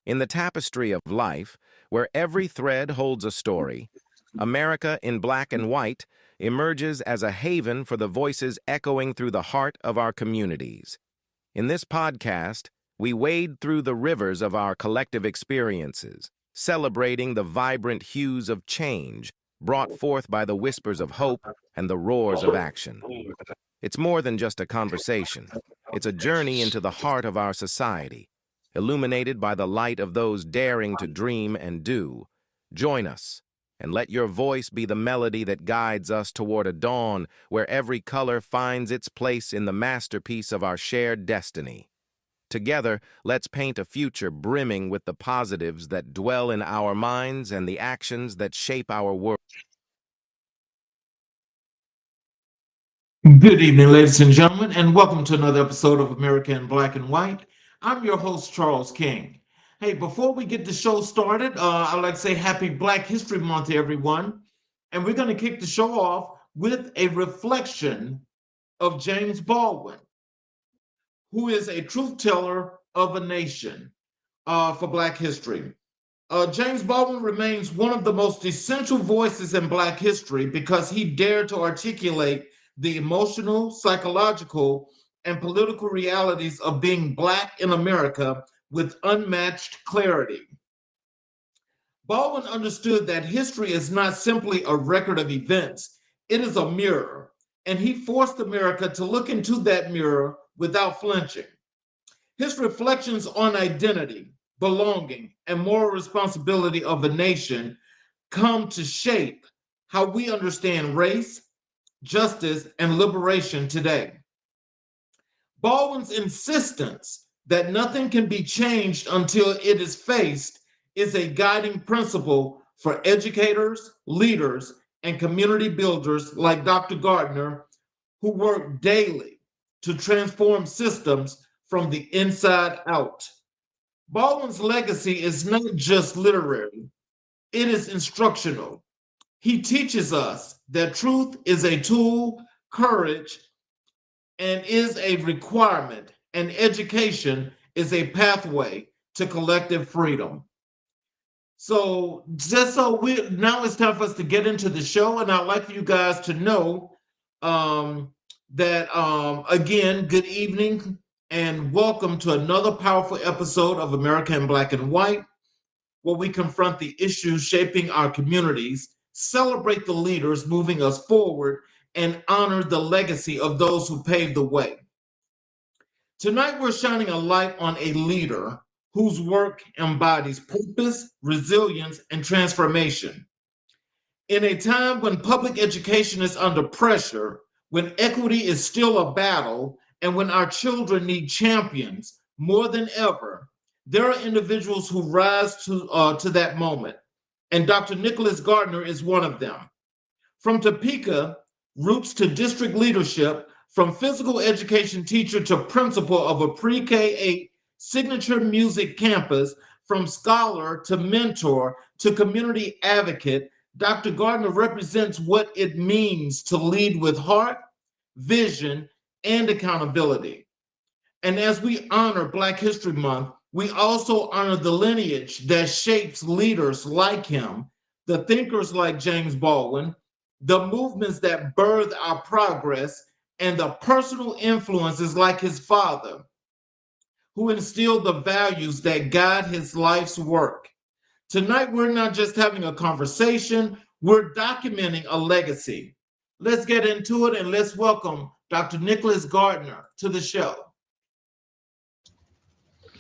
In the tapestry of life, where every thread holds a story, America in Black and White emerges as a haven for the voices echoing through the heart of our communities. In this podcast, we wade through the rivers of our collective experiences, celebrating the vibrant hues of change brought forth by the whispers of hope and the roars of action. It's more than just a conversation. It's a journey into the heart of our society, illuminated by the light of those daring to dream and do. Join us, and let your voice be the melody that guides us toward a dawn where every color finds its place in the masterpiece of our shared destiny. Together, let's paint a future brimming with the positives that dwell in our minds and the actions that shape our world. Good evening, ladies and gentlemen, and welcome to another episode of America in Black and White. I'm your host, Charles King. Hey, before we get the show started, I'd like to say Happy Black History Month to everyone. And we're going to kick the show off with a reflection of James Baldwin, who is a truth teller of a nation for Black history. James Baldwin remains one of the most essential voices in Black history because he dared to articulate the emotional, psychological, and political realities of being Black in America with unmatched clarity. Baldwin understood that history is not simply a record of events, it is a mirror, and he forced America to look into that mirror without flinching. His reflections on identity, belonging, and moral responsibility of a nation come to shape how we understand race, justice, and liberation today. Baldwin's insistence that nothing can be changed until it is faced is a guiding principle for educators, leaders, and community builders like Dr. Gardner, who work daily to transform systems from the inside out. Baldwin's legacy is not just literary, it is instructional. He teaches us that truth is a tool, courage, and is a requirement, and education is a pathway to collective freedom. So, just so we now it's time for us to get into the show, and I'd like for you guys to know that again, good evening and welcome to another powerful episode of America in Black and White, where we confront the issues shaping our communities, celebrate the leaders moving us forward, and honor the legacy of those who paved the way. Tonight, we're shining a light on a leader whose work embodies purpose, resilience, and transformation. In a time when public education is under pressure, when equity is still a battle, and when our children need champions more than ever, there are individuals who rise to that moment. And Dr. Nicolas Gardner is one of them. From Topeka, roots to district leadership, from physical education teacher to principal of a pre-K-8 signature music campus, from scholar to mentor to community advocate, Dr. Gardner represents what it means to lead with heart, vision, and accountability. And as we honor Black History Month, we also honor the lineage that shapes leaders like him, the thinkers like James Baldwin, the movements that birth our progress, and the personal influences like his father, who instilled the values that guide his life's work. Tonight, we're not just having a conversation, we're documenting a legacy. Let's get into it and let's welcome Dr. Nicolas Gardner to the show.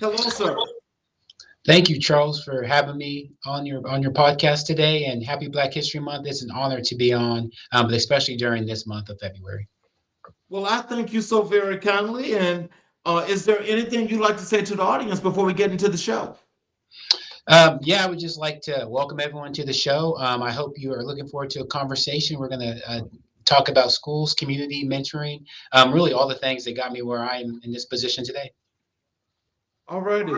Hello, sir. Thank you, Charles, for having me on your podcast today. And happy Black History Month. It's an honor to be on, but especially during this month of February. Well, I thank you so very kindly. And is there anything you'd like to say to the audience before we get into the show? Yeah, I would just like to welcome everyone to the show. I hope you are looking forward to a conversation. We're going to talk about schools, community, mentoring, really all the things that got me where I am in this position today. All righty.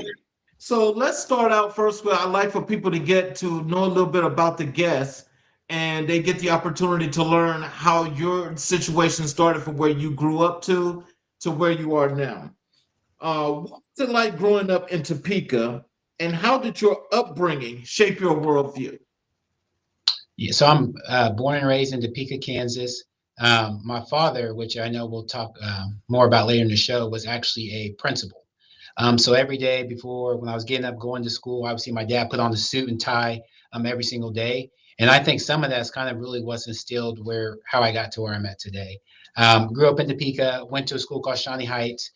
So let's start out first with I'd like for people to get to know a little bit about the guests and they get the opportunity to learn how your situation started from where you grew up to where you are now. What's it like growing up in Topeka And how did your upbringing shape your worldview? Yeah, so I'm born and raised in Topeka, Kansas. My father, which I know we'll talk more about later in the show, was actually a principal. So every day before, when I was getting up, going to school, I would see my dad put on the suit and tie every single day. And I think some of that's kind of really was instilled where how I got to where I'm at today. Grew up in Topeka, went to a school called Shawnee Heights.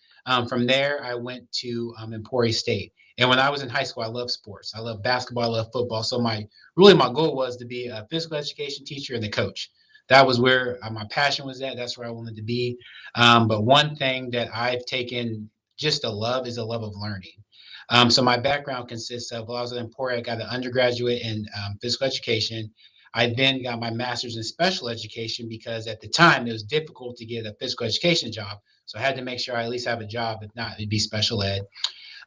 From there, I went to Emporia State. And when I was in high school, I loved sports. I love basketball. I love football. So my goal was to be a physical education teacher and a coach. That was where my passion was at. That's where I wanted to be. But one thing that I've taken just a love is a love of learning. So my background consists of, well, I was at Emporia, I got an undergraduate in physical education. I then got my master's in special education because at the time it was difficult to get a physical education job. So I had to make sure I at least have a job. If not, it'd be special ed.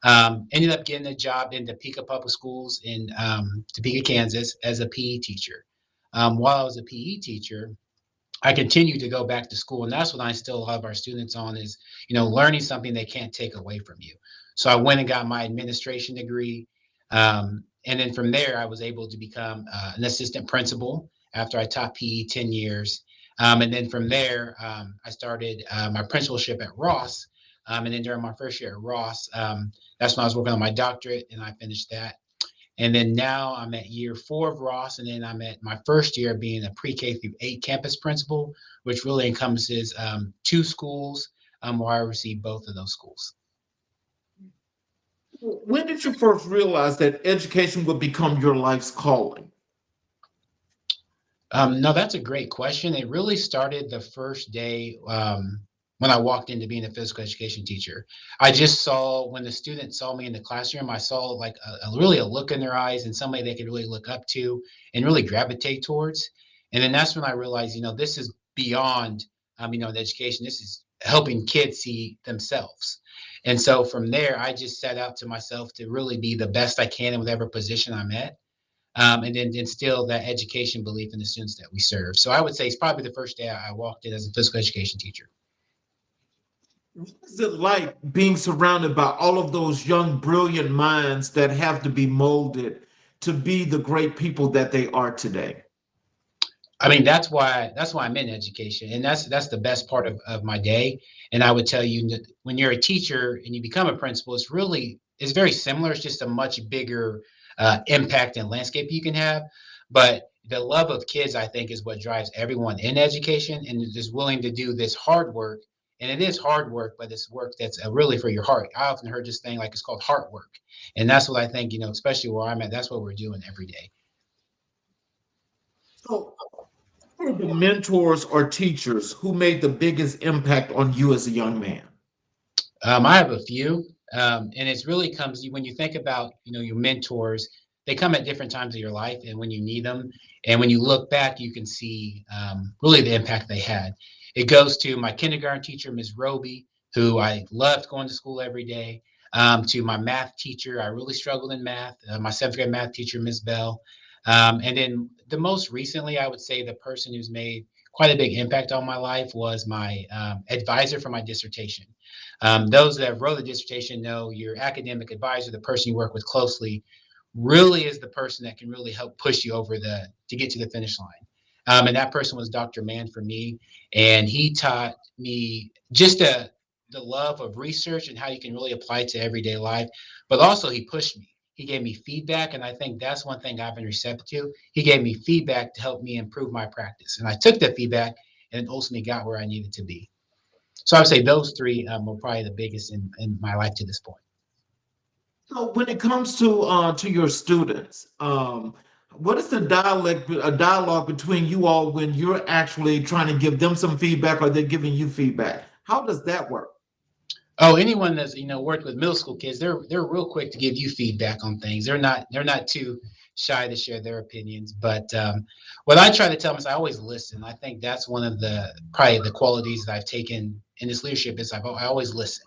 Ended up getting a job in Topeka Public Schools in Topeka, Kansas as a PE teacher. While I was a PE teacher, I continue to go back to school, and that's what I instill a lot of our students on is, learning something they can't take away from you. So I went and got my administration degree, and then from there I was able to become an assistant principal after I taught PE 10 years, and then from there I started my principalship at Ross, and then during my first year at Ross, that's when I was working on my doctorate, and I finished that. And then now I'm at year 4 of Ross, and then I'm at my first year being a pre-K through 8 campus principal, which really encompasses 2 schools where I receive both of those schools. When did you first realize that education would become your life's calling? No, that's a great question. It really started the first day when I walked into being a physical education teacher. I just saw when the students saw me in the classroom, I saw like really a look in their eyes and somebody they could really look up to and really gravitate towards. And then that's when I realized, this is beyond, the education. This is helping kids see themselves. And so from there, I just set out to myself to really be the best I can in whatever position I'm at, and then instill that education belief in the students that we serve. So I would say it's probably the first day I walked in as a physical education teacher. What is it like being surrounded by all of those young, brilliant minds that have to be molded to be the great people that they are today? I mean, that's why I'm in education, and that's the best part of my day. And I would tell you that when you're a teacher and you become a principal, it's very similar. It's just a much bigger impact and landscape you can have. But the love of kids, I think, is what drives everyone in education and is willing to do this hard work. And it is hard work, but it's work that's really for your heart. I often heard this thing like it's called heart work, and that's what I think. Especially where I'm at, that's what we're doing every day. So, who are the mentors or teachers who made the biggest impact on you as a young man? I have a few, and it's really comes when you think about your mentors. They come at different times of your life, and when you need them, and when you look back, you can see really the impact they had. It goes to my kindergarten teacher, Ms. Roby, who I loved going to school every day. To my math teacher, I really struggled in math. My 7th grade math teacher, Ms. Bell, and then the most recently, I would say the person who's made quite a big impact on my life was my advisor for my dissertation. Those that wrote the dissertation know your academic advisor, the person you work with closely, really is the person that can really help push you over to get to the finish line. And that person was Dr. Mann for me, and he taught me just the love of research and how you can really apply it to everyday life. But also, he pushed me. He gave me feedback, and I think that's one thing I've been receptive to. He gave me feedback to help me improve my practice, and I took that feedback and ultimately got where I needed to be. So I would say those 3 were probably the biggest in my life to this point. So, when it comes to your students, what is the dialogue between you all when you're actually trying to give them some feedback or they're giving you feedback? How does that work? Oh, anyone that's worked with middle school kids, they're real quick to give you feedback on things. They're not too shy to share their opinions. But what I try to tell them is I always listen. I think that's one of the probably the qualities that I've taken in this leadership is I always listen.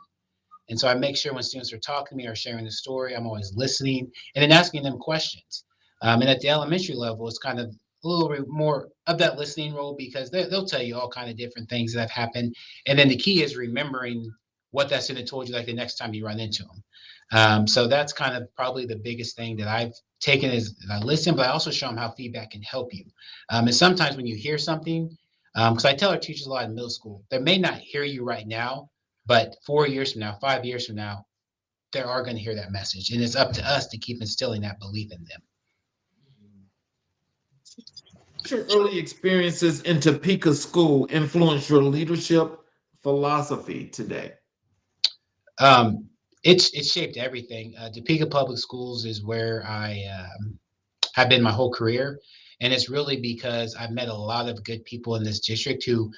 And so I make sure when students are talking to me or sharing the story, I'm always listening and then asking them questions. And at the elementary level, it's kind of a little bit more of that listening role because they'll tell you all kind of different things that have happened. And then the key is remembering what that student told you like the next time you run into them. So that's kind of probably the biggest thing that I've taken is I listen, but I also show them how feedback can help you. And sometimes when you hear something, because I tell our teachers a lot in middle school, they may not hear you right now, but 4 years from now, 5 years from now, they are going to hear that message. And it's up to us to keep instilling that belief in them. Your early experiences in Topeka School influence your leadership philosophy today? Um, it's shaped everything. Topeka Public Schools is where I have been my whole career. And it's really because I've met a lot of good people in this district who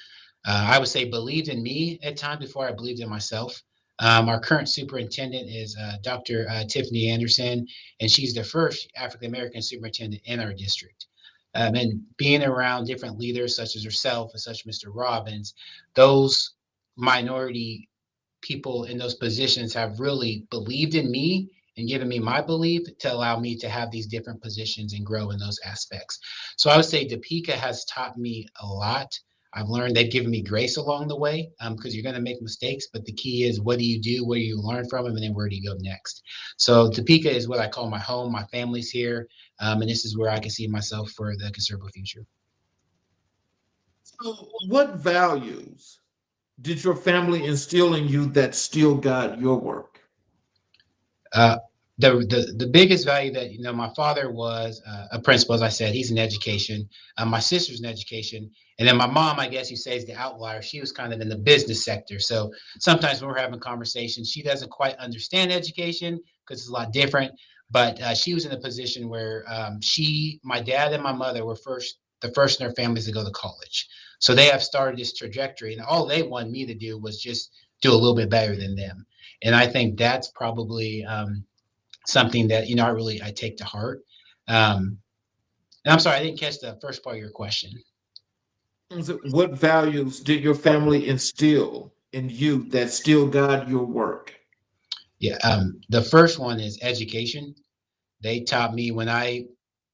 I would say believed in me at times before I believed in myself. Our current superintendent is Dr. Tiffany Anderson, and she's the first African American superintendent in our district. And being around different leaders such as herself and such Mr. Robbins, those minority people in those positions have really believed in me and given me my belief to allow me to have these different positions and grow in those aspects. So I would say Topeka has taught me a lot. I've learned they've given me grace along the way because you're going to make mistakes, but the key is what do you do, what do you learn from them, and then where do you go next? So Topeka is what I call my home. My family's here, and this is where I can see myself for the conservative future. So, what values did your family instill in you that still guide your work? Uh, the biggest value that my father was a principal, as I said, he's in education. My sister's in education, and then my mom, I guess you say, is the outlier. She was kind of in the business sector. So sometimes when we're having conversations, she doesn't quite understand education because it's a lot different. But she was in a position where my dad, and my mother were the first in their families to go to college. So they have started this trajectory, and all they wanted me to do was just do a little bit better than them. And I think that's probably something that I take to heart. And I'm sorry, I didn't catch the first part of your question. What values did your family instill in you that still guide your work? Yeah, the first one is education. They taught me when I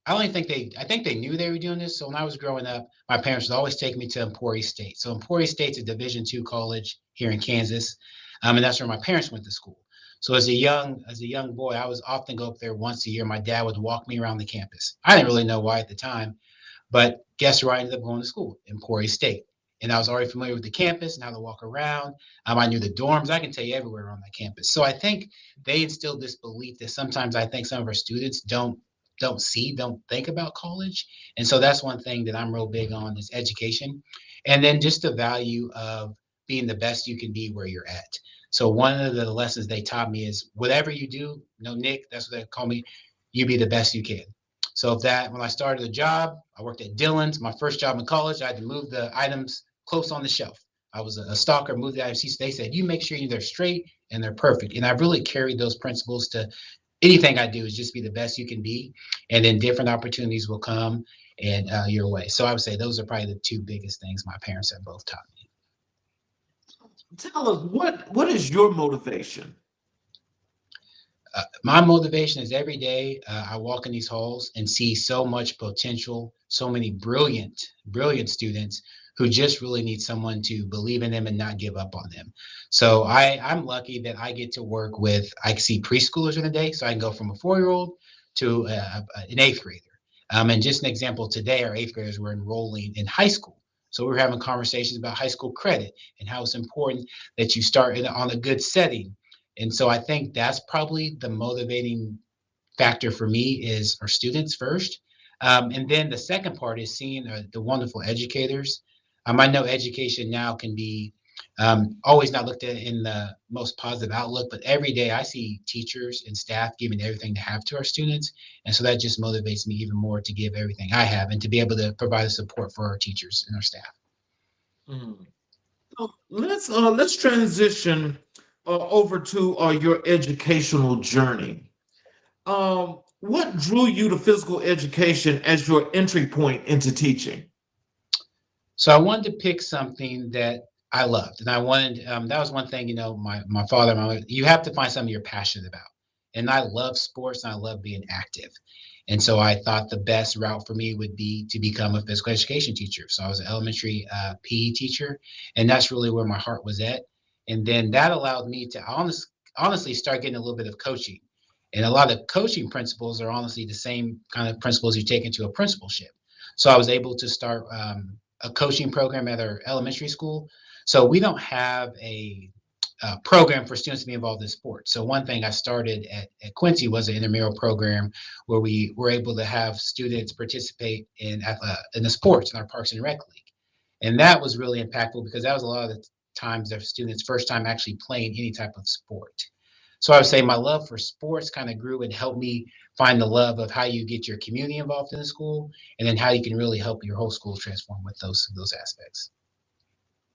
only think I think they knew they were doing this. So when I was growing up, my parents would always take me to Emporia State. So Emporia State's a Division II college here in Kansas, and that's where my parents went to school. So as a young boy, I was often go up there once a year. My dad would walk me around the campus. I didn't really know why at the time, but guess where I ended up going to school? Emporia State. And I was already familiar with the campus and how to walk around. I knew the dorms. I can tell you everywhere on that campus. So I think they instilled this belief that sometimes I think some of our students don't think about college. And so that's one thing that I'm real big on is education. And then just the value of being the best you can be where you're at. So one of the lessons they taught me is whatever you do, Nick, that's what they call me, you be the best you can. So when I started the job, I worked at Dillon's, my first job in college, I had to move the items close on the shelf. I was a stalker, moved the items. They said, you make sure they're straight and they're perfect. And I've really carried those principles to anything I do is just be the best you can be. And then different opportunities will come and your way. So I would say those are probably the two biggest things my parents have both taught me. Tell us what is your motivation? My motivation is every day I walk in these halls and see so much potential, so many brilliant students who just really need someone to believe in them and not give up on them. So I'm lucky that I get to work with, I see preschoolers in a day, so I can go from a 4-year-old to an eighth grader. And just an example, today our eighth graders were enrolling in high school. So we're having conversations about high school credit and how it's important that you start on a good setting. And so I think that's probably the motivating factor for me is our students first. And then the second part is seeing the wonderful educators. I know education now can be always not looked at in the most positive outlook, but every day I see teachers and staff giving everything they have to our students. And so that just motivates me even more to give everything I have and to be able to provide the support for our teachers and our staff. Mm. So let's transition over to your educational journey. What drew you to physical education as your entry point into teaching? So I wanted to pick something that I loved, and I wanted that was one thing. My father, you have to find something you're passionate about, and I love sports and I love being active, and so I thought the best route for me would be to become a physical education teacher. So I was an elementary PE teacher, and that's really where my heart was at. And then that allowed me to honestly start getting a little bit of coaching. And a lot of coaching principles are honestly the same kind of principles you take into a principalship. So I was able to start a coaching program at our elementary school. So we don't have a program for students to be involved in sports. So one thing I started at Quincy was an intramural program where we were able to have students participate in the sports in our Parks and Rec League. And that was really impactful because that was a lot of the times their students' first time actually playing any type of sport. So I would say my love for sports kind of grew and helped me find the love of how you get your community involved in the school, and then how you can really help your whole school transform with those aspects.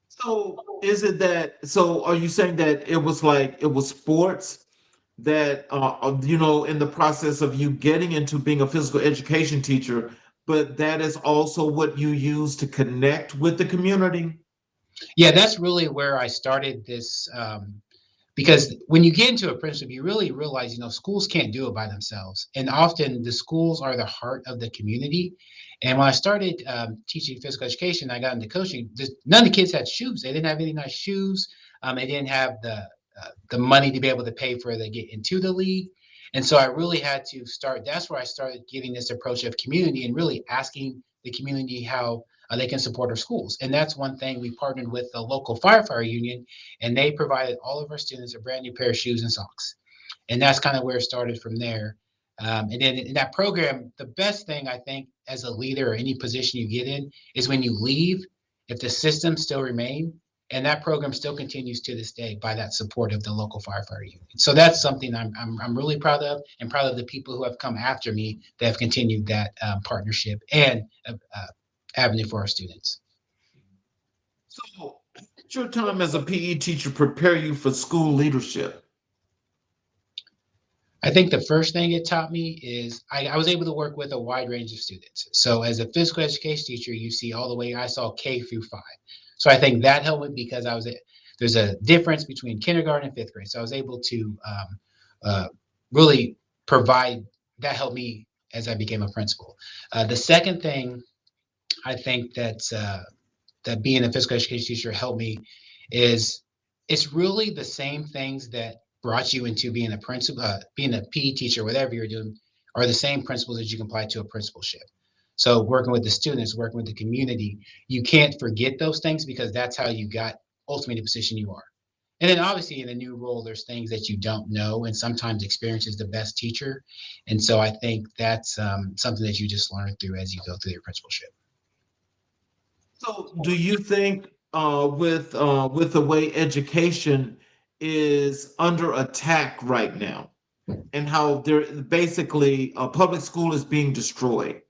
So is it that, so are you saying that it was like, it was sports that, in the process of you getting into being a physical education teacher, but that is also what you use to connect with the community? Yeah, that's really where I started this. Because when you get into apprenticeship, you really realize, schools can't do it by themselves. And often the schools are the heart of the community. And when I started teaching physical education, I got into coaching. None of the kids had shoes. They didn't have any nice shoes. They didn't have the money to be able to pay for to get into the league. And so I really had to start. That's where I started getting this approach of community and really asking the community how they can support our schools. And that's one thing we partnered with the local firefighter union, and they provided all of our students a brand new pair of shoes and socks. And that's kind of where it started from there. And then in that program, the best thing I think as a leader or any position you get in is when you leave, if the systems still remain, and that program still continues to this day by that support of the local firefighter union. So that's something I'm really proud of, and proud of the people who have come after me that have continued that partnership and avenue for our students. So, did your time as a PE teacher prepare you for school leadership? I think the first thing it taught me is I was able to work with a wide range of students. So as a physical education teacher, you see all the way, I saw K through 5. So I think that helped me because there's a difference between kindergarten and fifth grade. So I was able to uh, really provide, that helped me as I became a principal. The second thing I think that being a physical education teacher helped me is it's really the same things that brought you into being a principal, being a PE teacher, whatever you're doing, are the same principles that you can apply to a principalship. So working with the students, working with the community, you can't forget those things because that's how you got ultimately the position you are. And then obviously in a new role, there's things that you don't know, and sometimes experience is the best teacher. And so I think that's something that you just learn through as you go through your principalship. So, do you think with the way education is under attack right now, and how there basically public school is being destroyed?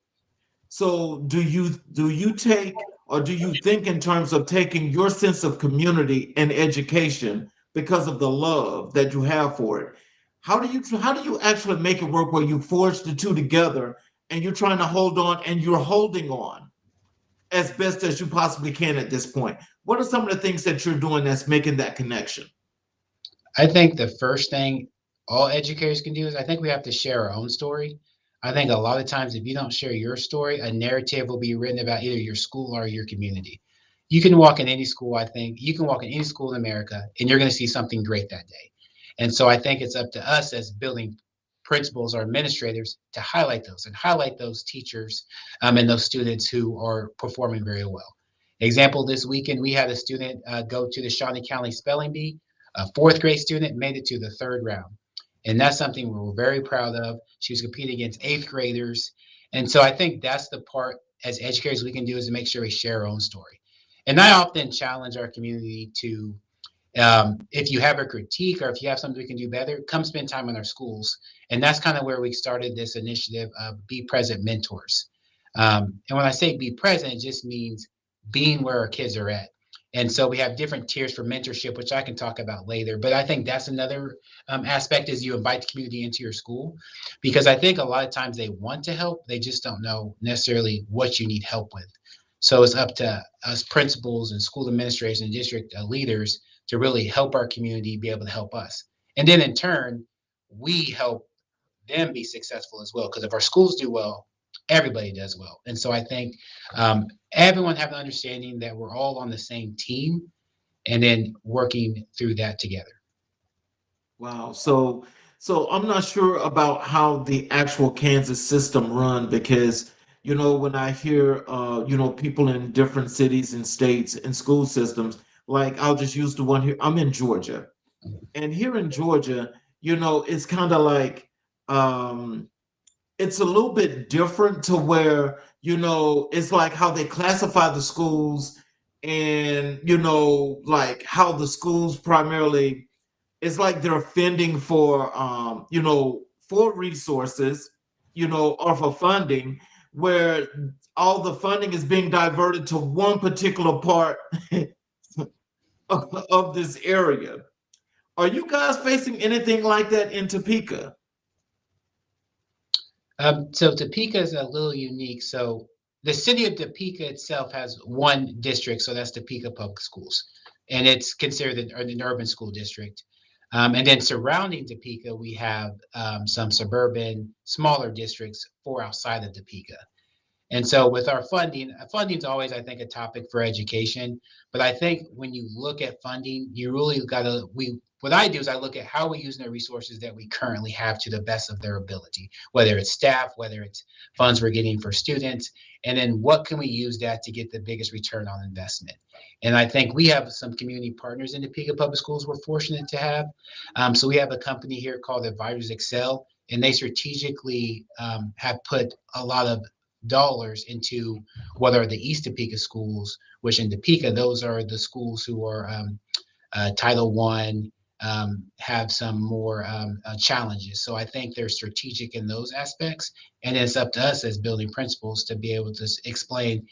So, do you take, or do you think in terms of taking your sense of community and education because of the love that you have for it? How do you actually make it work where you forge the two together and you're trying to hold on and you're holding on as best as you possibly can at this point? What are some of the things that you're doing that's making that connection? I think the first thing all educators can do is I think we have to share our own story. I think a lot of times, if you don't share your story, a narrative will be written about either your school or your community. You can walk in any school, I think, you can walk in any school in America and you're going to see something great that day. And so I think it's up to us as building principals or administrators to highlight those teachers and those students who are performing very well. Example, this weekend, we had a student go to the Shawnee County Spelling Bee. A fourth grade student made it to the third round. And that's something we're very proud of. She was competing against eighth graders. And so I think that's the part as educators we can do, is to make sure we share our own story. And I often challenge our community to, if you have a critique or if you have something we can do better, come spend time in our schools. And that's kind of where we started this initiative of Be Present Mentors. And when I say be present, it just means being where our kids are at. And so we have different tiers for mentorship, which I can talk about later. But I think that's another aspect, is you invite the community into your school, because I think a lot of times they want to help, they just don't know necessarily what you need help with. So it's up to us principals and school administrators and district leaders to really help our community be able to help us. And then in turn, we help them be successful as well. Because if our schools do well, everybody does well. And so I think everyone have an understanding that we're all on the same team, and then working through that together. Wow. So I'm not sure about how the actual Kansas system run because when I hear people in different cities and states and school systems, like I'll just use the one here. I'm in Georgia. And here in Georgia, it's kind of like um it's a little bit different to where, it's like how they classify the schools and like how the schools primarily, it's like they're fending for resources, or for funding, where all the funding is being diverted to one particular part of this area. Are you guys facing anything like that in Topeka? So Topeka is a little unique. So the city of Topeka itself has one district, so that's Topeka Public Schools, and it's considered an urban school district. And then surrounding Topeka, we have some suburban, smaller districts for outside of Topeka. And so with our funding is always, I think, a topic for education. But I think when you look at funding, you really got to, what I do is I look at how we're using the resources that we currently have to the best of their ability, whether it's staff, whether it's funds we're getting for students, and then what can we use that to get the biggest return on investment. And I think we have some community partners in Topeka Public Schools we're fortunate to have. So we have a company here called Advisors Excel, and they strategically have put a lot of dollars into what are the East Topeka schools, which in Topeka, those are the schools who are Title One, have some more challenges. So I think they're strategic in those aspects. And it's up to us as building principals to be able to explain,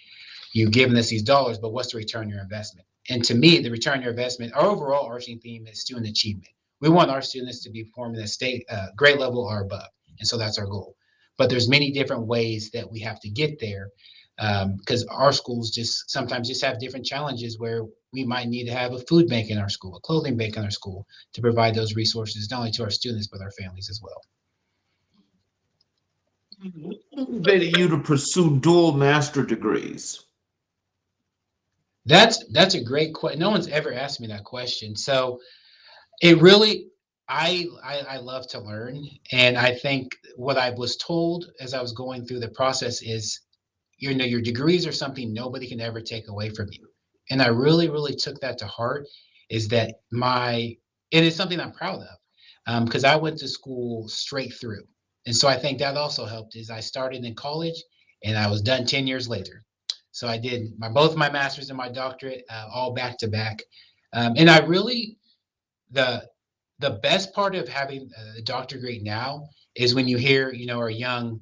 you've given us these dollars, but what's the return on your investment? And to me, the return on your investment, our overall arching theme is student achievement. We want our students to be performing at state grade level or above. And so that's our goal. But there's many different ways that we have to get there, because our schools just sometimes just have different challenges where we might need to have a food bank in our school, a clothing bank in our school to provide those resources, not only to our students, but our families as well. What motivated you to pursue dual master degrees? That's a great question. No one's ever asked me that question. So it really, I love to learn, and I think what I was told as I was going through the process is, your degrees are something nobody can ever take away from you, and I really, really took that to heart. Is that it is something I'm proud of, because I went to school straight through, and so I think that also helped. Is I started in college, and I was done 10 years later. So I did both my master's and my doctorate all back to back, and I really the the best part of having a doctor degree now is when you hear, our young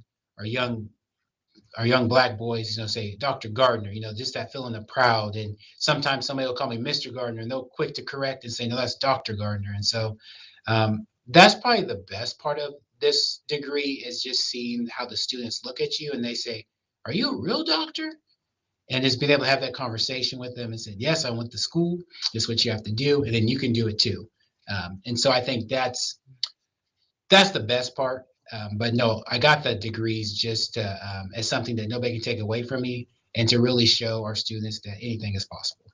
our young black boys, say Dr. Gardner, just that feeling of proud. And sometimes somebody will call me Mr. Gardner, and they'll quick to correct and say, no, that's Dr. Gardner. And so that's probably the best part of this degree, is just seeing how the students look at you and they say, are you a real doctor? And just being able to have that conversation with them and say, yes, I went to school. This is what you have to do. And then you can do it too. And so I think that's the best part. But no, I got the degrees just as something that nobody can take away from me, and to really show our students that anything is possible.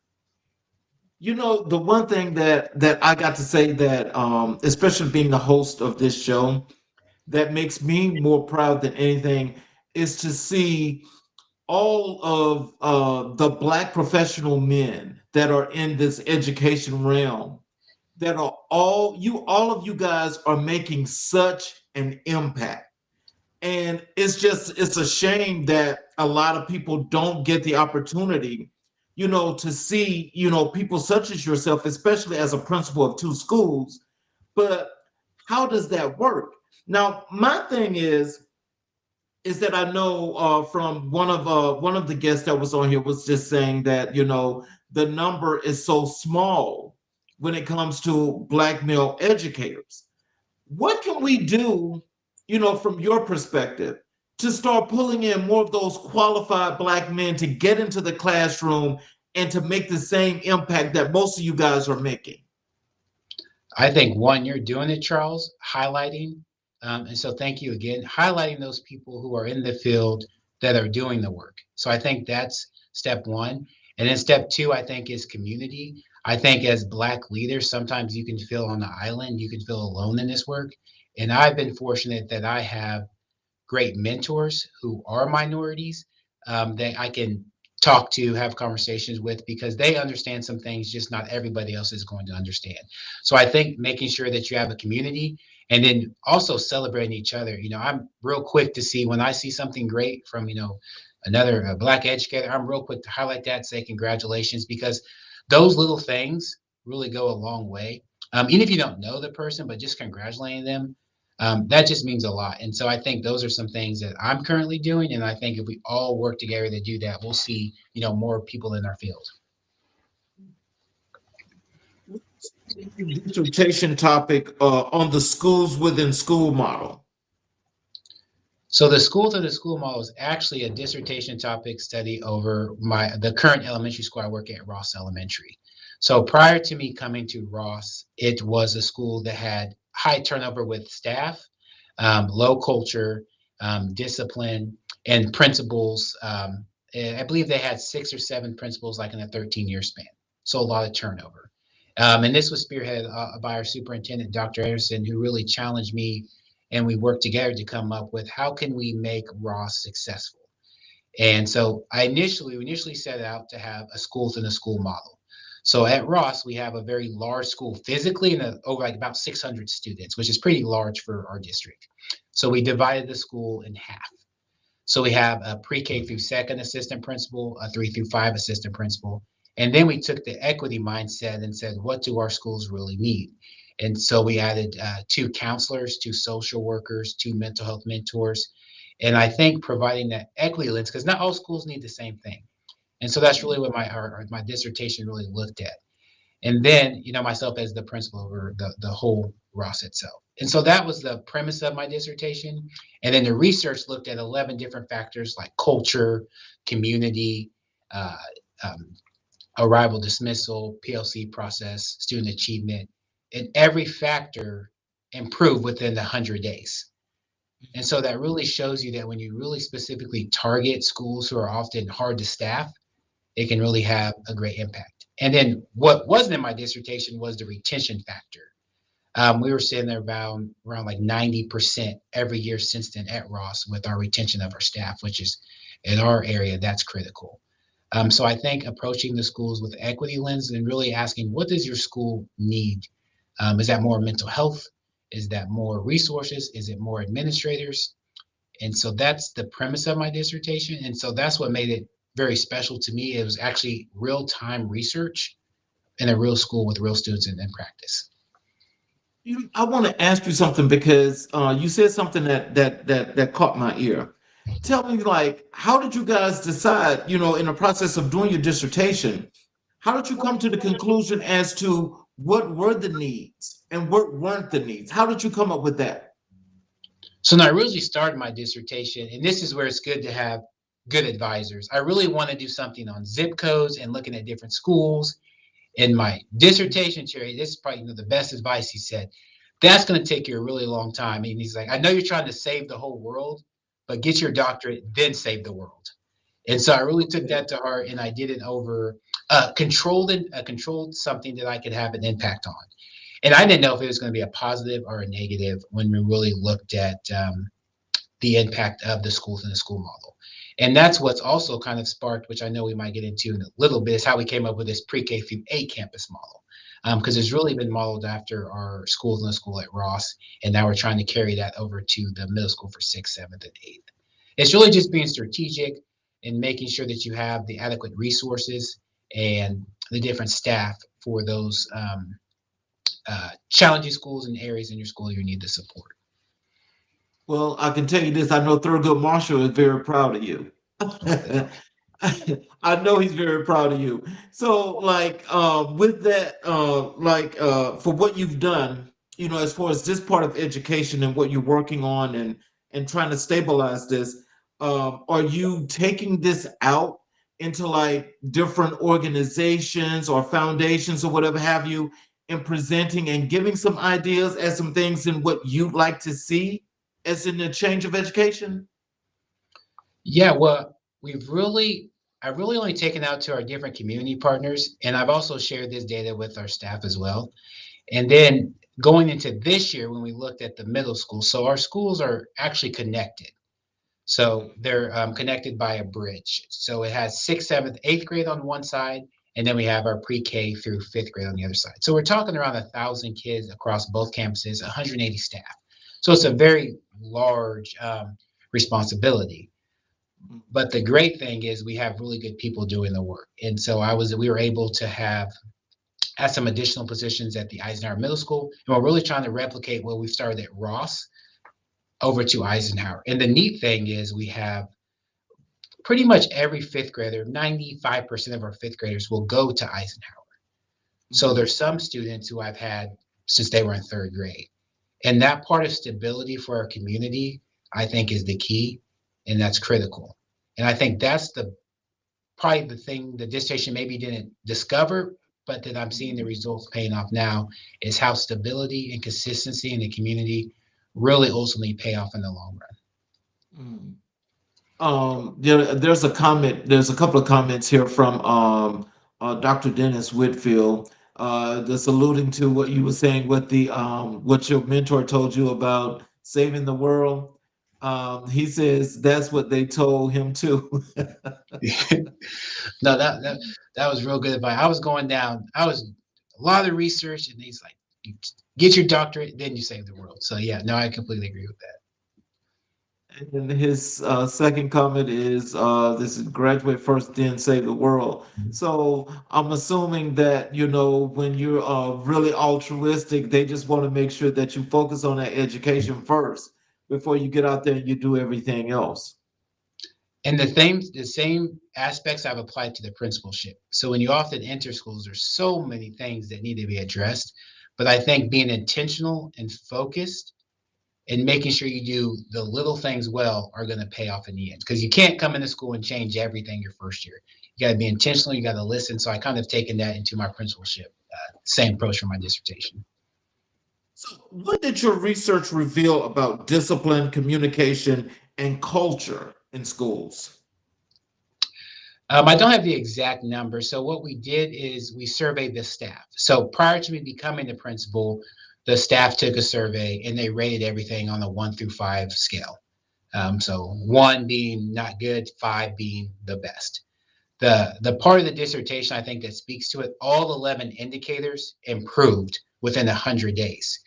The one thing that I got to say that, especially being the host of this show, that makes me more proud than anything is to see all of the Black professional men that are in this education realm, that are all of you guys are making such an impact. And it's a shame that a lot of people don't get the opportunity, to see, people such as yourself, especially as a principal of two schools. But how does that work? Now, my thing is that I know, from one of the guests that was on here was just saying that, the number is so small when it comes to Black male educators. What can we do, from your perspective, to start pulling in more of those qualified Black men to get into the classroom and to make the same impact that most of you guys are making? I think one, you're doing it, Charles, highlighting. And so thank you again, highlighting those people who are in the field that are doing the work. So I think that's step one. And then step two, I think, is community. I think as Black leaders, sometimes you can feel on the island, you can feel alone in this work. And I've been fortunate that I have great mentors who are minorities that I can talk to, have conversations with, because they understand some things just not everybody else is going to understand. So I think making sure that you have a community and then also celebrating each other. I'm real quick to see when I see something great from, another Black educator, I'm real quick to highlight that, say congratulations, because those little things really go a long way. Even if you don't know the person, but just congratulating them, that just means a lot. And so I think those are some things that I'm currently doing. And I think if we all work together to do that, we'll see, more people in our field. Dissertation topic on the schools within school model. So the school to the school model is actually a dissertation topic study over the current elementary school I work at, Ross Elementary. So prior to me coming to Ross, it was a school that had high turnover with staff, low culture, discipline, and principals. I believe they had 6 or 7 principals, like in a 13-year span. So a lot of turnover. And this was spearheaded by our superintendent, Dr. Anderson, who really challenged me, and we worked together to come up with how can we make Ross successful. And so we initially set out to have a schools in a school model. So at Ross, we have a very large school physically and over like about 600 students, which is pretty large for our district. So we divided the school in half. So we have a pre-K through second assistant principal, a 3 through 5 assistant principal. And then we took the equity mindset and said, what do our schools really need? And so we added 2 counselors, 2 social workers, 2 mental health mentors. And I think providing that equity lens, because not all schools need the same thing. And so that's really what my dissertation really looked at. And then, myself as the principal over the whole Ross itself. And so that was the premise of my dissertation. And then the research looked at 11 different factors like culture, community, uh, um, arrival dismissal, PLC process, student achievement, and every factor improved within the 100 days. And so that really shows you that when you really specifically target schools who are often hard to staff, it can really have a great impact. And then what wasn't in my dissertation was the retention factor. We were sitting there around like 90% every year since then at Ross with our retention of our staff, which is in our area, that's critical. So I think approaching the schools with equity lens and really asking, what does your school need? Is that more mental health? Is that more resources? Is it more administrators? And so that's the premise of my dissertation. And so that's what made it very special to me. It was actually real-time research in a real school with real students in practice. I want to ask you something because you said something that caught my ear. Tell me, like, how did you guys decide, in the process of doing your dissertation, how did you come to the conclusion as to what were the needs and what weren't the needs? How did you come up with that? So when I originally started my dissertation, and this is where it's good to have good advisors. I really want to do something on zip codes and looking at different schools. In my dissertation, Cherry, this is probably the best advice he said. That's going to take you a really long time. And he's like, I know you're trying to save the whole world, but get your doctorate, then save the world. And so I really took that to heart, and I did it over controlled something that I could have an impact on. And I didn't know if it was going to be a positive or a negative when we really looked at the impact of the schools in the school model. And that's what's also kind of sparked, which I know we might get into in a little bit, is how we came up with this pre-K through 8 campus model. Because it's really been modeled after our schools in the school at Ross, and now we're trying to carry that over to the middle school for 6th, 7th, and 8th. It's really just being strategic and making sure that you have the adequate resources and the different staff for those challenging schools and areas in your school you need the support. Well, I can tell you this. I know Thurgood Marshall is very proud of you. I know he's very proud of you. So, like, with that, for what you've done, as far as this part of education and what you're working on and trying to stabilize this, are you taking this out into like different organizations or foundations or whatever have you, and presenting and giving some ideas as some things in what you'd like to see as in the change of education? Yeah, well, we've really, I've really only taken out to our different community partners, and I've also shared this data with our staff as well. And then going into this year, when we looked at the middle school, so our schools are actually connected. So they're connected by a bridge. So it has sixth, seventh, eighth grade on one side, and then we have our pre-K through fifth grade on the other side. So we're talking around 1,000 kids across both campuses, 180 staff. So it's a very large responsibility. But the great thing is we have really good people doing the work. And so we were able to have some additional positions at the Eisenhower Middle School, and we're really trying to replicate what we started at Ross over to Eisenhower. And the neat thing is we have pretty much every fifth grader, 95% of our fifth graders will go to Eisenhower. So there's some students who I've had since they were in third grade. And that part of stability for our community, I think, is the key, and that's critical. And I think that's probably the thing the dissertation maybe didn't discover, but that I'm seeing the results paying off now, is how stability and consistency in the community really ultimately pay off in the long run. There's a comment. There's a couple of comments here from Dr. Dennis Whitfield, that's alluding to what you were saying with the what your mentor told you about saving the world. He says that's what they told him too. No, that was real good advice. I was going down. I was a lot of research, and he's like, "You get your doctorate, then you save the world." So yeah, no, I completely agree with that. And his second comment is, this is graduate first, then save the world. So I'm assuming that, when you're really altruistic, they just want to make sure that you focus on that education first before you get out there and you do everything else. And the same aspects I've applied to the principalship. So when you often enter schools, there's so many things that need to be addressed. But I think being intentional and focused and making sure you do the little things well are going to pay off in the end. Because you can't come into school and change everything your first year. You got to be intentional. You got to listen. So I kind of taken that into my principalship, same approach for my dissertation. So, what did your research reveal about discipline, communication, and culture in schools? I don't have the exact number. So what we did is we surveyed the staff. So prior to me becoming the principal, the staff took a survey and they rated everything on a 1 through 5 scale. So 1 being not good, 5 being the best. The part of the dissertation I think that speaks to it, all 11 indicators improved within 100 days.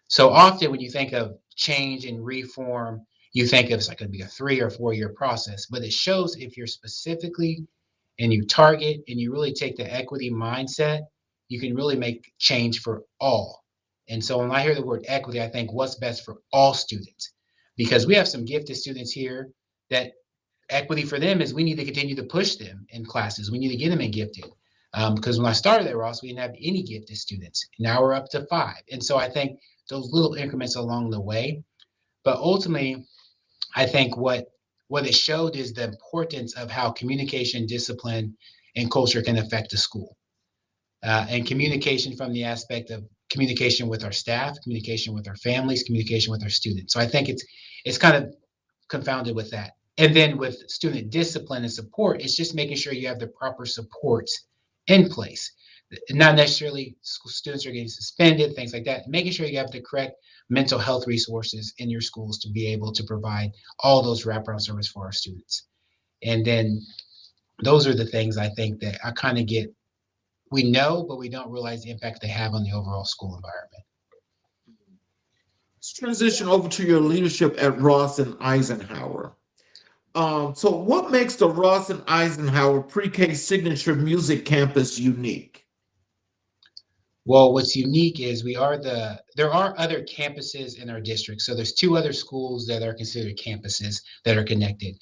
So often when you think of change and reform, you think of it's like going to be a 3 or 4 year process, but it shows if you're specifically and you target and you really take the equity mindset, you can really make change for all. And so when I hear the word equity, I think what's best for all students, because we have some gifted students here that equity for them is we need to continue to push them in classes. We need to get them in gifted. Because when I started at Ross, we didn't have any gifted students. Now we're up to 5. And so I think those little increments along the way. But ultimately, I think what it showed is the importance of how communication, discipline, and culture can affect a school. And communication from the aspect of communication with our staff, communication with our families, communication with our students. So I think it's kind of confounded with that. And then with student discipline and support, it's just making sure you have the proper supports in place. Not necessarily students are getting suspended, things like that. Making sure you have the correct mental health resources in your schools to be able to provide all those wraparound service for our students. And then those are the things I think that I kind of we know, but we don't realize the impact they have on the overall school environment. Let's transition over to your leadership at Ross and Eisenhower. So, what makes the Ross and Eisenhower pre-K signature music campus unique? Well, what's unique is there are other campuses in our district. So there's 2 other schools that are considered campuses that are connected.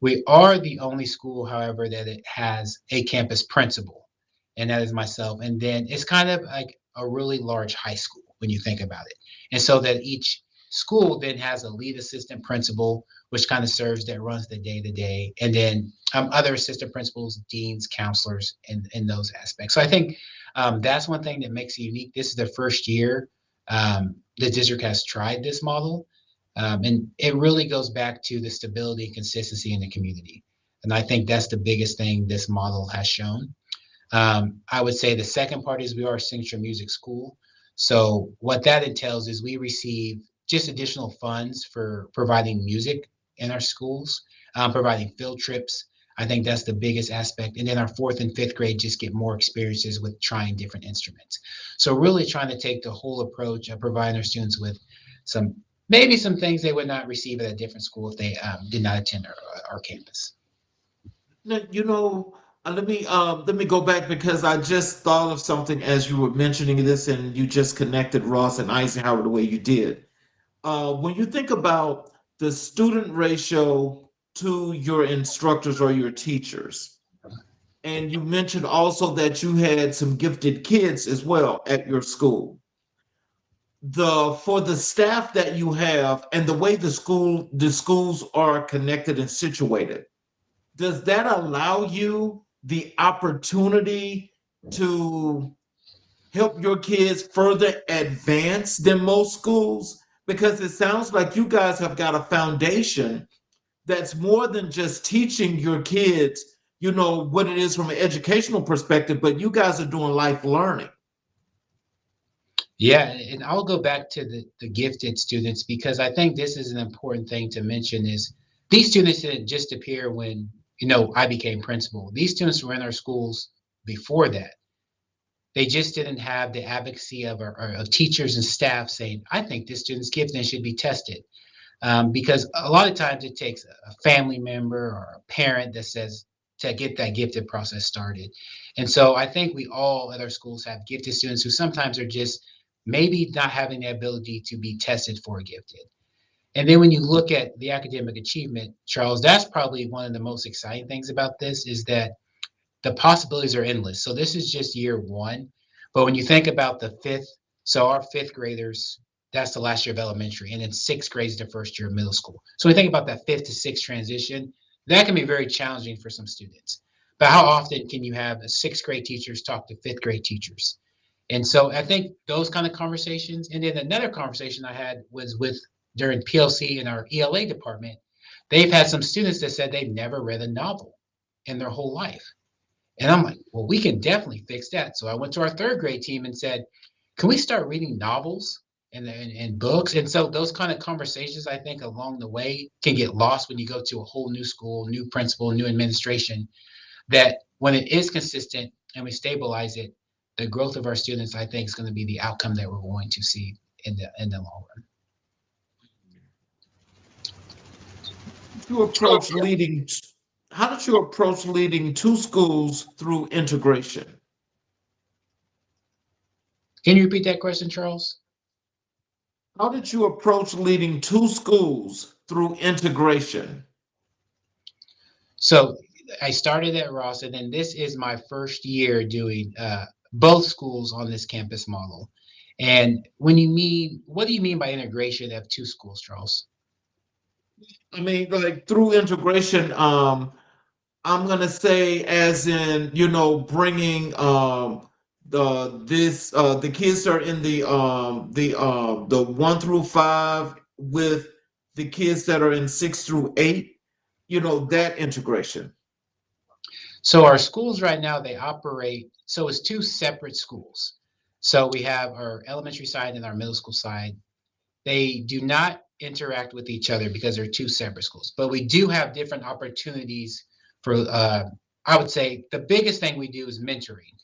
We are the only school, however, that it has a campus principal, and that is myself. And then it's kind of like a really large high school when you think about it. And so that each school then has a lead assistant principal, which kind of serves that runs the day to day, and then other assistant principals, deans, counselors, and those aspects. So I think that's one thing that makes it unique. This is the first year the district has tried this model. And it really goes back to the stability and consistency in the community. And I think that's the biggest thing this model has shown. I would say the second part is we are a signature music school. So what that entails is we receive just additional funds for providing music in our schools, providing field trips. I think that's the biggest aspect. And then our fourth and fifth grade just get more experiences with trying different instruments. So really trying to take the whole approach of providing our students with some, maybe some things they would not receive at a different school if they did not attend our campus. Now, let me go back because I just thought of something as you were mentioning this, and you just connected Ross and Eisenhower the way you did. When you think about the student ratio to your instructors or your teachers, and you mentioned also that you had some gifted kids as well at your school. For the staff that you have and the way the schools are connected and situated, does that allow you the opportunity to help your kids further advance than most schools? Because it sounds like you guys have got a foundation that's more than just teaching your kids, what it is from an educational perspective, but you guys are doing life learning. Yeah, and I'll go back to the gifted students because I think this is an important thing to mention is these students didn't just appear when, I became principal. These students were in our schools before that. They just didn't have the advocacy of teachers and staff saying, I think this student's gifted and should be tested. Because a lot of times it takes a family member or a parent that says to get that gifted process started. And so I think we all at our schools have gifted students who sometimes are just maybe not having the ability to be tested for gifted. And then when you look at the academic achievement, Charles, that's probably one of the most exciting things about this is that the possibilities are endless. So this is just year one. But when you think about the fifth, so our fifth graders, that's the last year of elementary, and then sixth grade is the first year of middle school. So we think about that fifth to sixth transition, that can be very challenging for some students. But how often can you have sixth grade teachers talk to fifth grade teachers? And so I think those kind of conversations. And then another conversation I had was with during PLC in our ELA department. They've had some students that said they've never read a novel in their whole life. And I'm like, well, we can definitely fix that. So I went to our third grade team and said, can we start reading novels and books? And so those kind of conversations, I think, along the way can get lost when you go to a whole new school, new principal, new administration, that when it is consistent and we stabilize it, the growth of our students, I think, is going to be the outcome that we're going to see in the long run. You approach leading, how did you approach leading two schools through integration? Can you repeat that question, Charles? How did you approach leading two schools through integration? So I started at Ross, and then this is my first year doing both schools on this campus model. And what do you mean by integration of two schools, Charles? I mean, like through integration, I'm gonna say as in, bringing the kids that are in the 1 through 5 with the kids that are in 6 through 8, that integration. So our schools right now, they operate, so it's two separate schools. So we have our elementary side and our middle school side. They do not interact with each other because they're two separate schools, but we do have different opportunities for, I would say the biggest thing we do is mentoring.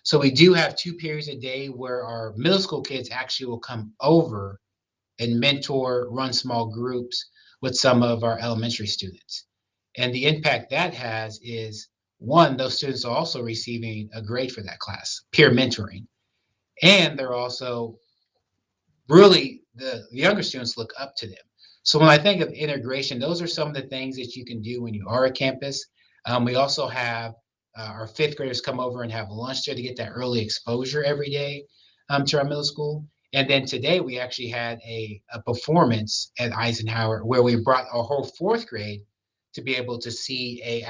So we do have 2 periods a day where our middle school kids actually will come over and mentor, run small groups with some of our elementary students. And the impact that has is one, those students are also receiving a grade for that class, peer mentoring. And they're also really the younger students look up to them. So when I think of integration, those are some of the things that you can do when you are a campus. We also have our fifth graders come over and have lunch there to get that early exposure every day to our middle school. And then today we actually had a performance at Eisenhower where we brought our whole fourth grade to be able to see a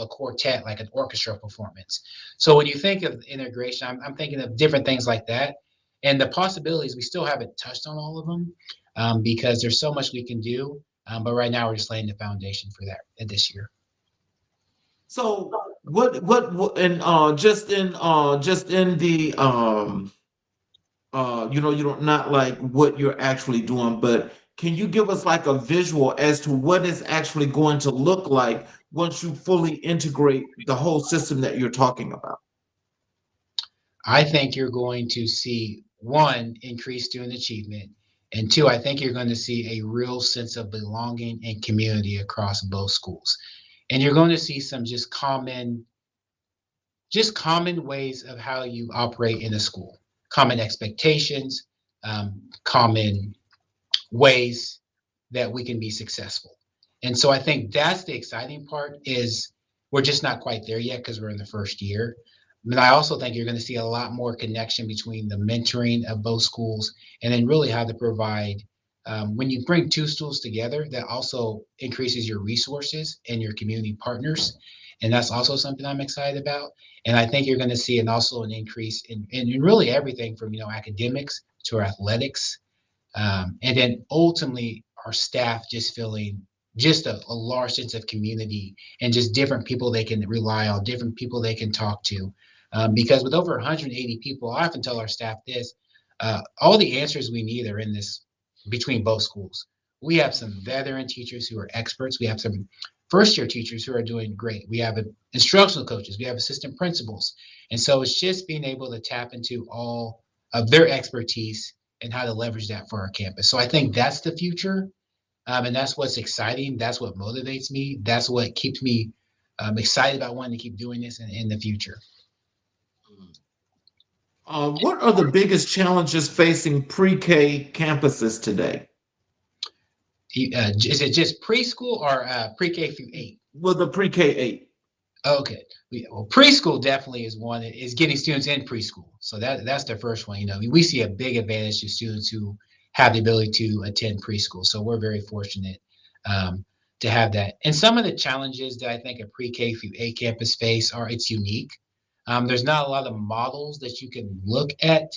quartet, like an orchestra performance. So when you think of integration, I'm thinking of different things like that. And the possibilities, we still haven't touched on all of them because there's so much we can do. But right now we're just laying the foundation for that this year. So what and just in the you don't not like what you're actually doing, but can you give us like a visual as to what is actually going to look like once you fully integrate the whole system that you're talking about? I think you're going to see one, increased student achievement, and two, I think you're going to see a real sense of belonging and community across both schools. And you're going to see some just common ways of how you operate in a school, common expectations, common ways that we can be successful. And so I think that's the exciting part is we're just not quite there yet because we're in the first year. But I also think you're going to see a lot more connection between the mentoring of both schools and then really how to provide. When you bring two schools together, that also increases your resources and your community partners. And that's also something I'm excited about. And I think you're going to see also an increase in really everything from, academics to our athletics, and then ultimately our staff just feeling just a large sense of community and just different people they can rely on, different people they can talk to. Because with over 180 people, I often tell our staff this, all the answers we need are in this between both schools. We have some veteran teachers who are experts. We have some first year teachers who are doing great. We have instructional coaches. We have assistant principals. And so it's just being able to tap into all of their expertise and how to leverage that for our campus. So I think that's the future. And that's what's exciting. That's what motivates me. That's what keeps me excited about wanting to keep doing this in the future. What are the biggest challenges facing pre-K campuses today? Is it just preschool or pre-K through 8? Well, the pre-K 8. Okay. Well, preschool definitely is one that is getting students in preschool. So that's the first one. We see a big advantage to students who have the ability to attend preschool. So we're very fortunate to have that. And some of the challenges that I think a pre-K through 8 campus face are it's unique. There's not a lot of models that you can look at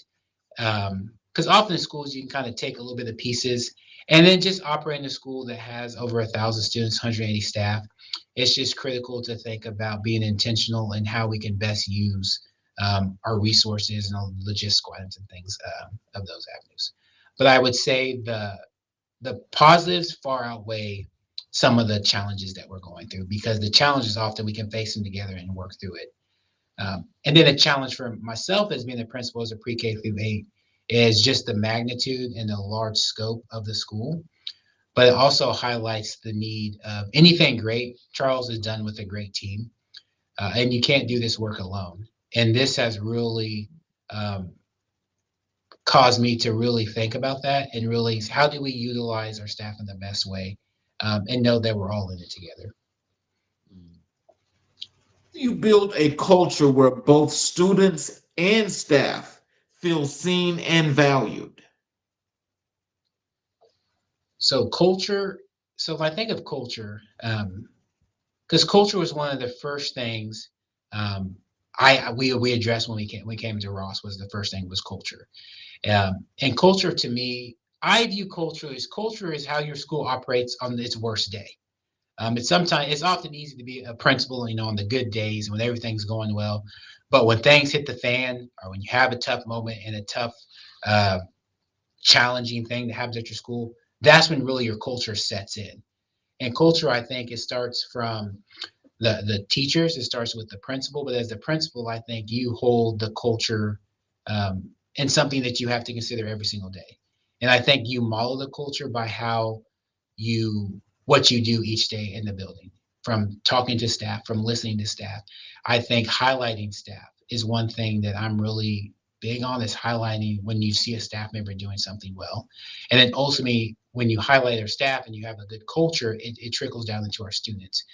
because often in schools you can kind of take a little bit of pieces and then just operate in a school that has over 1,000 students, 180 staff. It's just critical to think about being intentional and how we can best use our resources and all the logistical items and things of those avenues. But I would say the positives far outweigh some of the challenges that we're going through because the challenges often we can face them together and work through it. And then a challenge for myself as being the principal as a pre-K through 8 is just the magnitude and the large scope of the school. But it also highlights the need of anything great. Charles is done with a great team, and you can't do this work alone. And this has really um, caused me to really think about that and really how do we utilize our staff in the best way and know that we're all in it together. You build a culture where both students and staff feel seen and valued. So culture. So if I think of culture, because culture was one of the first things um, we addressed when we came to Ross was the first thing was culture. And culture to me, I view culture is how your school operates on its worst day. It's often easy to be a principal, on the good days when everything's going well, but when things hit the fan or when you have a tough moment and a tough, uh, challenging thing that happens at your school, that's when really your culture sets in. And culture, I think, it starts from the teachers. It starts with the principal, but as the principal, I think you hold the culture and something that you have to consider every single day. And I think you model the culture by how you what you do each day in the building, from talking to staff, from listening to staff. I think highlighting staff is one thing that I'm really big on is highlighting when you see a staff member doing something well. And then ultimately, when you highlight our staff and you have a good culture, it trickles down into our students.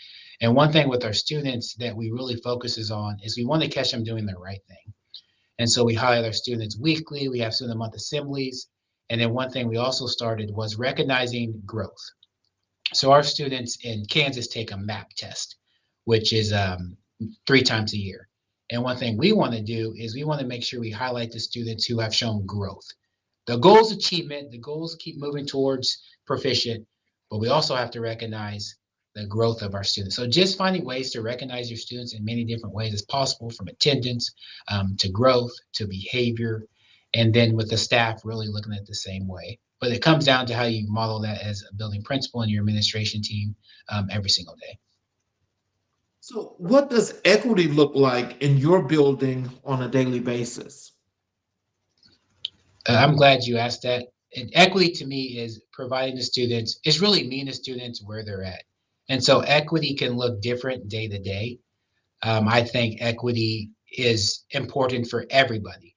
And one thing with our students that we really focuses on is we want to catch them doing the right thing. And so we highlight our students weekly. We have student month assemblies. And then one thing we also started was recognizing growth. So our students in Kansas take a MAP test, which is 3 times a year. And one thing we want to do is we want to make sure we highlight the students who have shown growth. The goal is achievement. The goals keep moving towards proficient, but we also have to recognize the growth of our students. So just finding ways to recognize your students in many different ways as possible, from attendance to growth to behavior, and then with the staff really looking at the same way. But it comes down to how you model that as a building principal and your administration team every single day. So, what does equity look like in your building on a daily basis? I'm glad you asked that. And equity to me is providing the students, it's really meeting the students where they're at. And so equity can look different day to day. I think equity is important for everybody.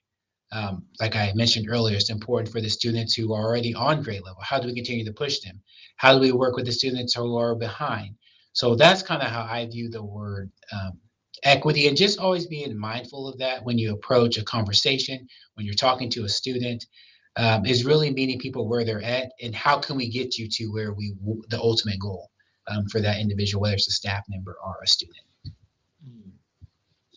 Like I mentioned earlier, it's important for the students who are already on grade level. How do we continue to push them? How do we work with the students who are behind? So that's kind of how I view the word equity, and just always being mindful of that when you approach a conversation, when you're talking to a student, is really meeting people where they're at and how can we get you to where the ultimate goal for that individual, whether it's a staff member or a student.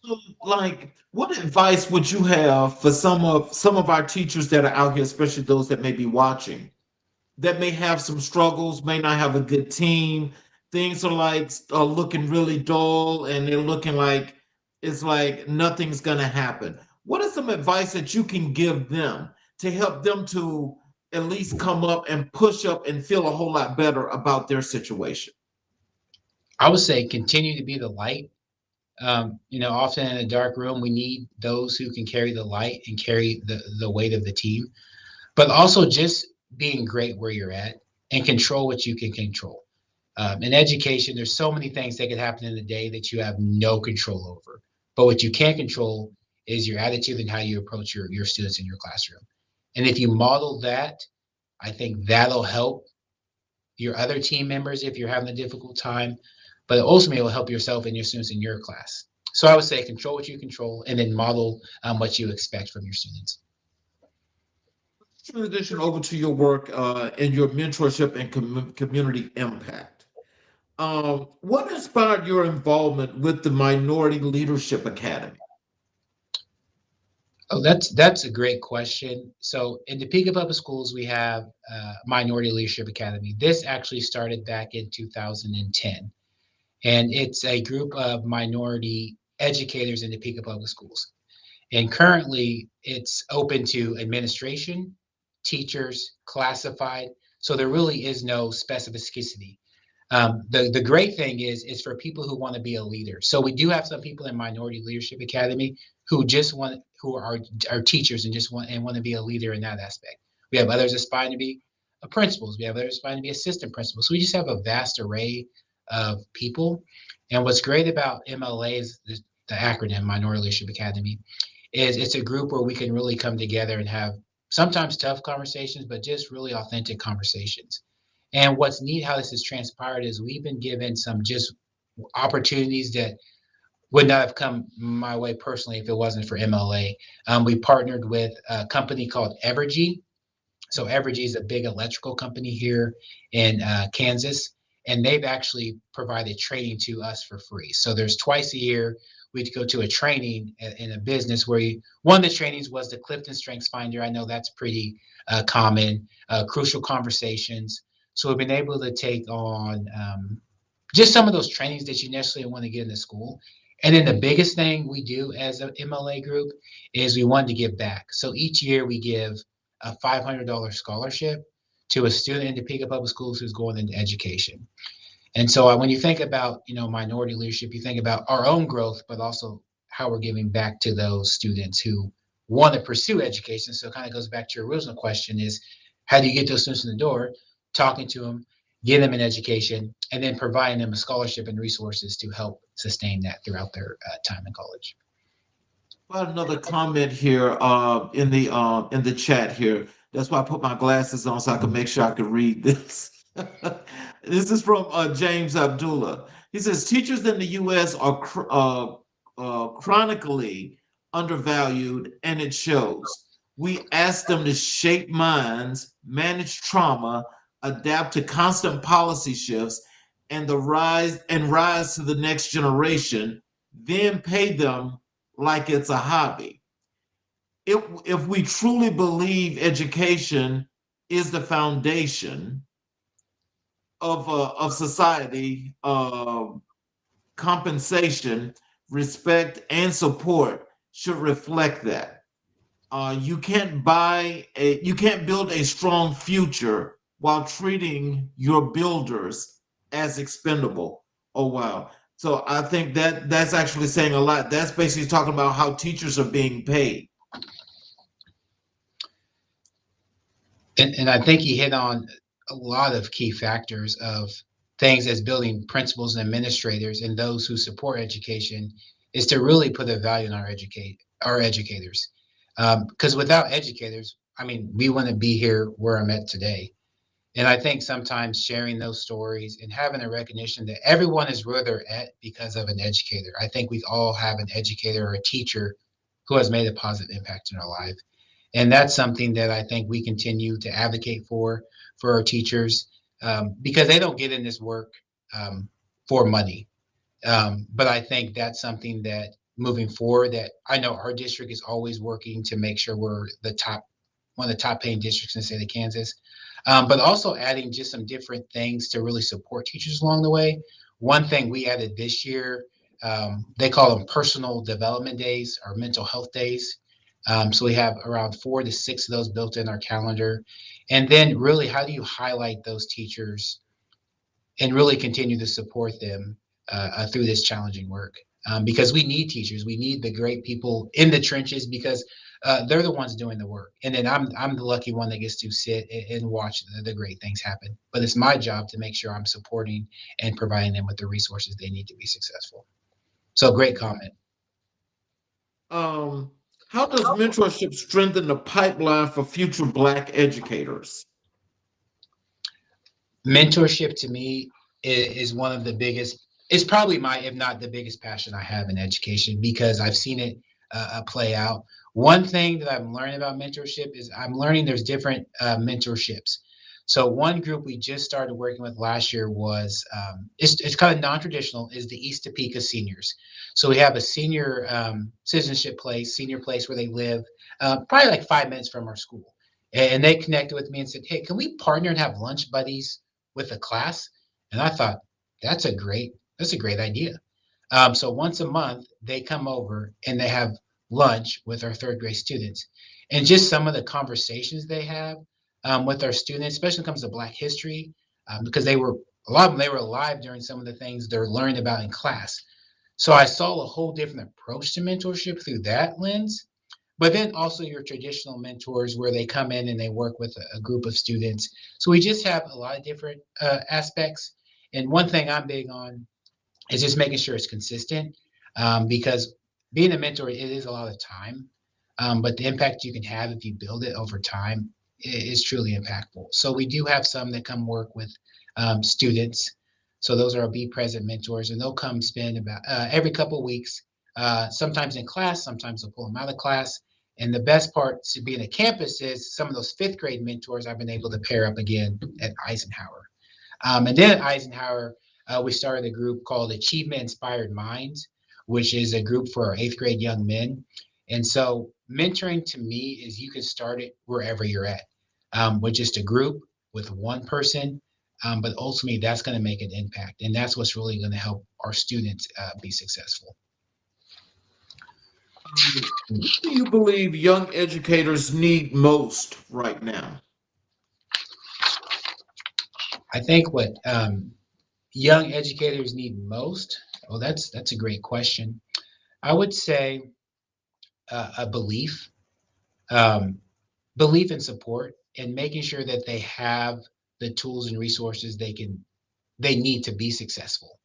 So, like, what advice would you have for some of our teachers that are out here, especially those that may be watching, that may have some struggles, may not have a good team. Things are like are looking really dull, and they're looking like it's like nothing's gonna happen. What is some advice that you can give them to help them to at least come up and push up and feel a whole lot better about their situation? I would say continue to be the light. Often in a dark room, we need those who can carry the light and carry the weight of the team, but also just being great where you're at and control what you can control. In education, there's so many things that could happen in the day that you have no control over. But what you can control is your attitude and how you approach your students in your classroom. And if you model that, I think that'll help your other team members if you're having a difficult time, but ultimately it will help yourself and your students in your class. So I would say control what you control and then model what you expect from your students. Transition over to your work and your mentorship and community impact. What inspired your involvement with the Minority Leadership Academy? Oh, that's a great question. So in Topeka Public Schools, we have Minority Leadership Academy. This actually started back in 2010, and it's a group of minority educators in Topeka Public Schools. And currently, it's open to administration, teachers, classified. So there really is no specificity. The great thing is it's for people who want to be a leader. So we do have some people in Minority Leadership Academy who are teachers and just want to be a leader in that aspect. We have others aspiring to be principals. We have others aspiring to be assistant principals. So we just have a vast array of people. And what's great about MLA is the acronym Minority Leadership Academy is it's a group where we can really come together and have sometimes tough conversations, but just really authentic conversations. And what's neat how this has transpired is we've been given some just opportunities that would not have come my way personally if it wasn't for MLA. We partnered with a company called Evergy. So Evergy is a big electrical company here in Kansas, and they've actually provided training to us for free. So there's twice a year we'd go to a training in a business where one of the trainings was the Clifton Strengths Finder. I know that's pretty common, crucial conversations. So we've been able to take on just some of those trainings that you necessarily want to get in the school. And then the biggest thing we do as an MLA group is we want to give back. So each year we give a $500 scholarship to a student in Topeka Public Schools who's going into education. And so when you think about, minority leadership, you think about our own growth, but also how we're giving back to those students who want to pursue education. So it kind of goes back to your original question is how do you get those students in the door, talking to them, get them an education, and then providing them a scholarship and resources to help sustain that throughout their time in college. Got another comment here in the chat here. That's why I put my glasses on so I can make sure I can read this. This is from James Abdullah. He says teachers in the U.S. are chronically undervalued, and it shows. We ask them to shape minds, manage trauma, adapt to constant policy shifts, and rise to the next generation. Then pay them like it's a hobby. If we truly believe education is the foundation of society, compensation, respect, and support should reflect that. You can't build a strong future while treating your builders as expendable. Oh wow. So I think that that's actually saying a lot. That's basically talking about how teachers are being paid. And I think he hit on a lot of key factors of things as building principals and administrators and those who support education is to really put a value in our educators. Because without educators, I mean, we wouldn't be here where I'm at today. And I think sometimes sharing those stories and having a recognition that everyone is where they're at because of an educator. I think we all have an educator or a teacher who has made a positive impact in our life. And that's something that I think we continue to advocate for our teachers, because they don't get in this work um, for money. But I think that's something that moving forward, that I know our district is always working to make sure we're one of the top paying districts in the state of Kansas. But also adding just some different things to really support teachers along the way. One thing we added this year, they call them personal development days or mental health days. So we have around 4 to 6 of those built in our calendar. And then really, how do you highlight those teachers and really continue to support them through this challenging work? Because we need teachers, we need the great people in the trenches, because they're the ones doing the work. And then I'm the lucky one that gets to sit and watch the great things happen. But it's my job to make sure I'm supporting and providing them with the resources they need to be successful. So great comment. Um, how does mentorship strengthen the pipeline for future Black educators? Mentorship to me is one of the biggest, it's probably my, if not the biggest passion I have in education, because I've seen it play out. One thing that I'm learning about mentorship is I'm learning there's different mentorships. So one group we just started working with last year was it's kind of non-traditional, is the East Topeka seniors. So we have a senior citizenship place, senior place where they live, probably like 5 minutes from our school. And they connected with me and said, "Hey, can we partner and have lunch buddies with a class?" And I thought, that's a great idea. So once a month, they come over and they have lunch with our third grade students. And just some of the conversations they have with our students, especially when it comes to Black history, because a lot of them, they were alive during some of the things they're learning about in class. So I saw a whole different approach to mentorship through that lens. But then also your traditional mentors where they come in and they work with a group of students. So we just have a lot of different aspects. And one thing I'm big on is just making sure it's consistent, because being a mentor, it is a lot of time. But the impact you can have if you build it over time is truly impactful. So we do have some that come work with students. So those are our Be Present mentors, and they'll come spend about every couple of weeks, sometimes in class, sometimes they'll pull them out of class. And the best part to being a campus is some of those fifth grade mentors I've been able to pair up again at Eisenhower. And then at Eisenhower, we started a group called Achievement Inspired Minds, which is a group for our eighth grade young men. And so mentoring to me is you can start it wherever you're at, with just a group, with one person. But ultimately, that's going to make an impact. And that's what's really going to help our students be successful. What do you believe young educators need most right now? I think what young educators need most, well, that's a great question. I would say a um, belief and support, and making sure that they have the tools and resources they need to be successful.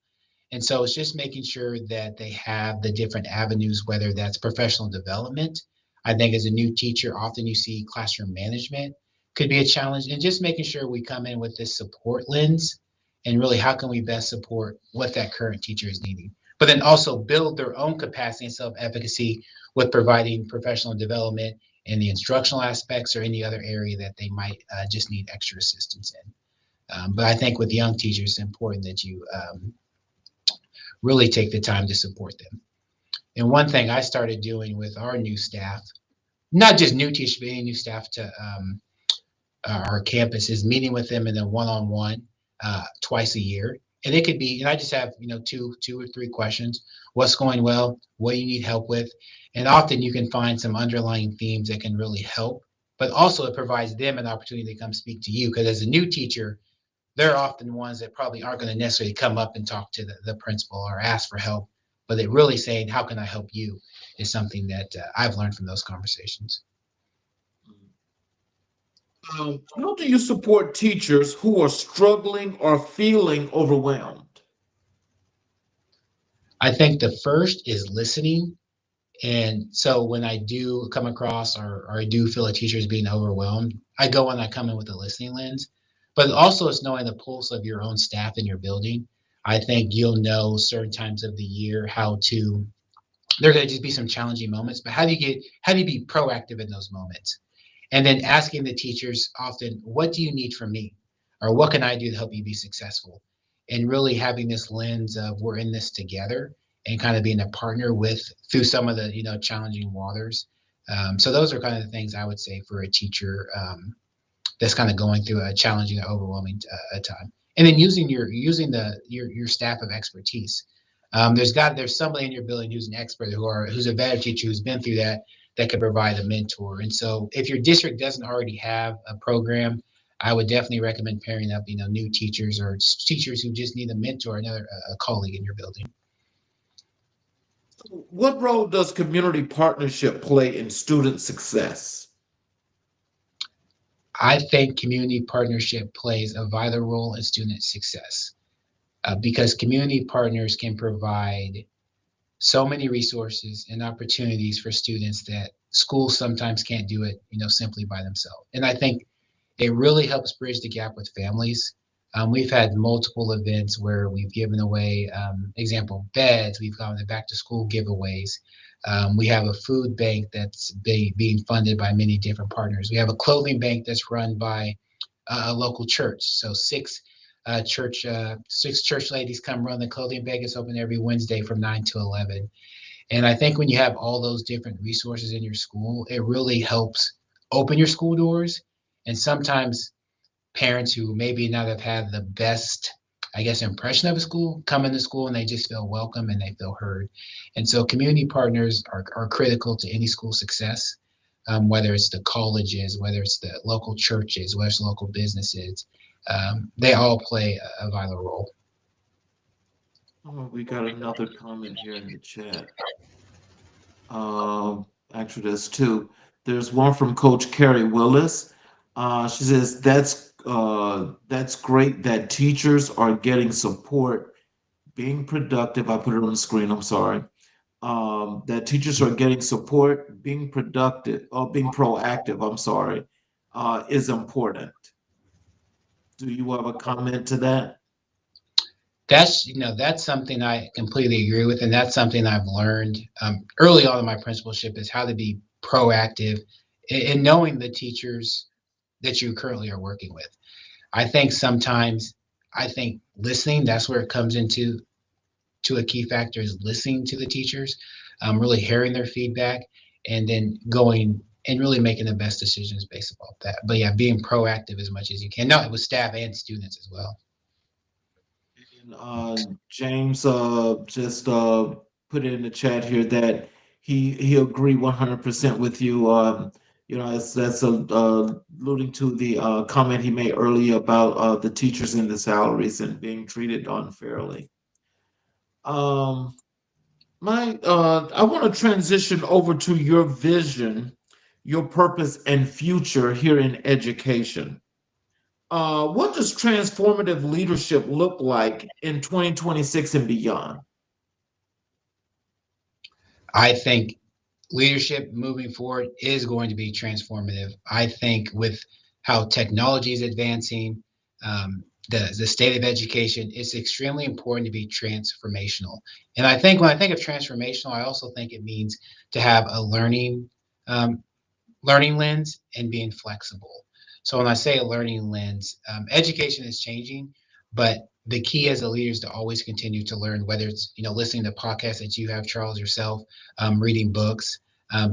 And so it's just making sure that they have the different avenues, whether that's professional development. I think as a new teacher, often you see classroom management could be a challenge, and just making sure we come in with this support lens and really how can we best support what that current teacher is needing. But then also build their own capacity and self-efficacy with providing professional development in the instructional aspects or any other area that they might just need extra assistance in. But I think with young teachers, it's important that you really take the time to support them. And one thing I started doing with our new staff, not just new teachers, but any new staff to our campus, is meeting with them in a one-on-one. twice a year. And it could be, and I just have, two or three questions. What's going well? What do you need help with? And often you can find some underlying themes that can really help, but also it provides them an opportunity to come speak to you. Because as a new teacher, they're often ones that probably aren't going to necessarily come up and talk to the principal or ask for help, but they're really saying, how can I help you? Is something that I've learned from those conversations. How do you support teachers who are struggling or feeling overwhelmed? I think the first is listening. And so when I do come across or I do feel a teacher is being overwhelmed, I come in with a listening lens. But also it's knowing the pulse of your own staff in your building. I think you'll know certain times of the year how to, there are going to just be some challenging moments, but how do you be proactive in those moments? And then asking the teachers often, what do you need from me? Or what can I do to help you be successful? And really having this lens of we're in this together and kind of being a partner with through some of the, challenging waters. So those are kind of the things I would say for a teacher that's kind of going through a challenging or overwhelming time. And then using your staff of expertise. There's somebody in your building who's an expert who's a better teacher who's been through that could provide a mentor. And so if your district doesn't already have a program, I would definitely recommend pairing up, new teachers or teachers who just need a mentor, another a colleague in your building. What role does community partnership play in student success? I think community partnership plays a vital role in student success because community partners can provide so many resources and opportunities for students that schools sometimes can't do it, simply by themselves. And I think it really helps bridge the gap with families. We've had multiple events where we've given away, example, beds. We've gone to back to school giveaways. We have a food bank that's being funded by many different partners. We have a clothing bank that's run by a local church. So six church ladies come run the clothing bank. It's open every Wednesday from 9 to 11. And I think when you have all those different resources in your school, it really helps open your school doors. And sometimes parents who maybe not have had the best, I guess, impression of a school come into school and they just feel welcome and they feel heard. And so community partners are critical to any school success, whether it's the colleges, whether it's the local churches, whether it's local businesses. They all play a vital role. Oh, we got another comment here in the chat. Um, Actually, there's two. There's one from Coach Carrie Willis. She says that's great that teachers are getting support, being productive. I put it on the screen. I'm sorry. That teachers are getting support, being productive, or being proactive. I'm sorry, is important. Do you have a comment to that? That's something I completely agree with, and that's something I've learned early on in my principalship is how to be proactive in knowing the teachers that you currently are working with. I think sometimes I think listening, that's where it comes into a key factor is listening to the teachers, really hearing their feedback, and then going and really making the best decisions based upon that. But yeah, being proactive as much as you can, not with staff and students as well. And James just put it in the chat here that he agree 100% with you. That's alluding to the comment he made earlier about the teachers and the salaries and being treated unfairly. Um, I want to transition over to your vision, your purpose, and future here in education. What does transformative leadership look like in 2026 and beyond? I think leadership moving forward is going to be transformative. I think with how technology is advancing, the state of education, it's extremely important to be transformational. And I think when I think of transformational, I also think it means to have a um, learning lens and being flexible. So when I say a learning lens, education is changing, but the key as a leader is to always continue to learn, whether it's listening to podcasts that you have, Charles, yourself, reading books,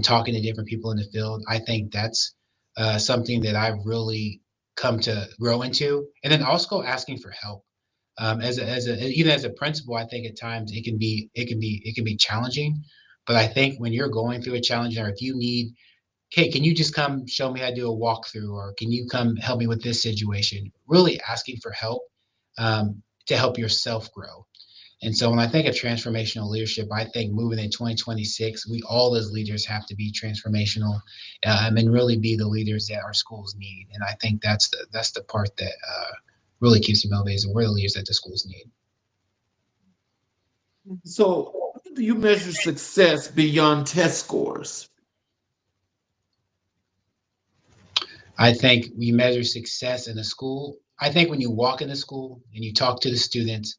talking to different people in the field. I think that's something that I've really come to grow into, and then also asking for help. Even as a principal, I think at times it can be challenging. But I think when you're going through a challenge, or if you need, hey, can you just come show me how to do a walkthrough, or can you come help me with this situation? Really asking for help to help yourself grow. And so when I think of transformational leadership, I think moving in 2026, we all as leaders have to be transformational, and really be the leaders that our schools need. And I think that's the part that really keeps me motivated. We're the leaders that the schools need. So, how do you measure success beyond test scores? I think we measure success in a school. I think when you walk in the school and you talk to the students,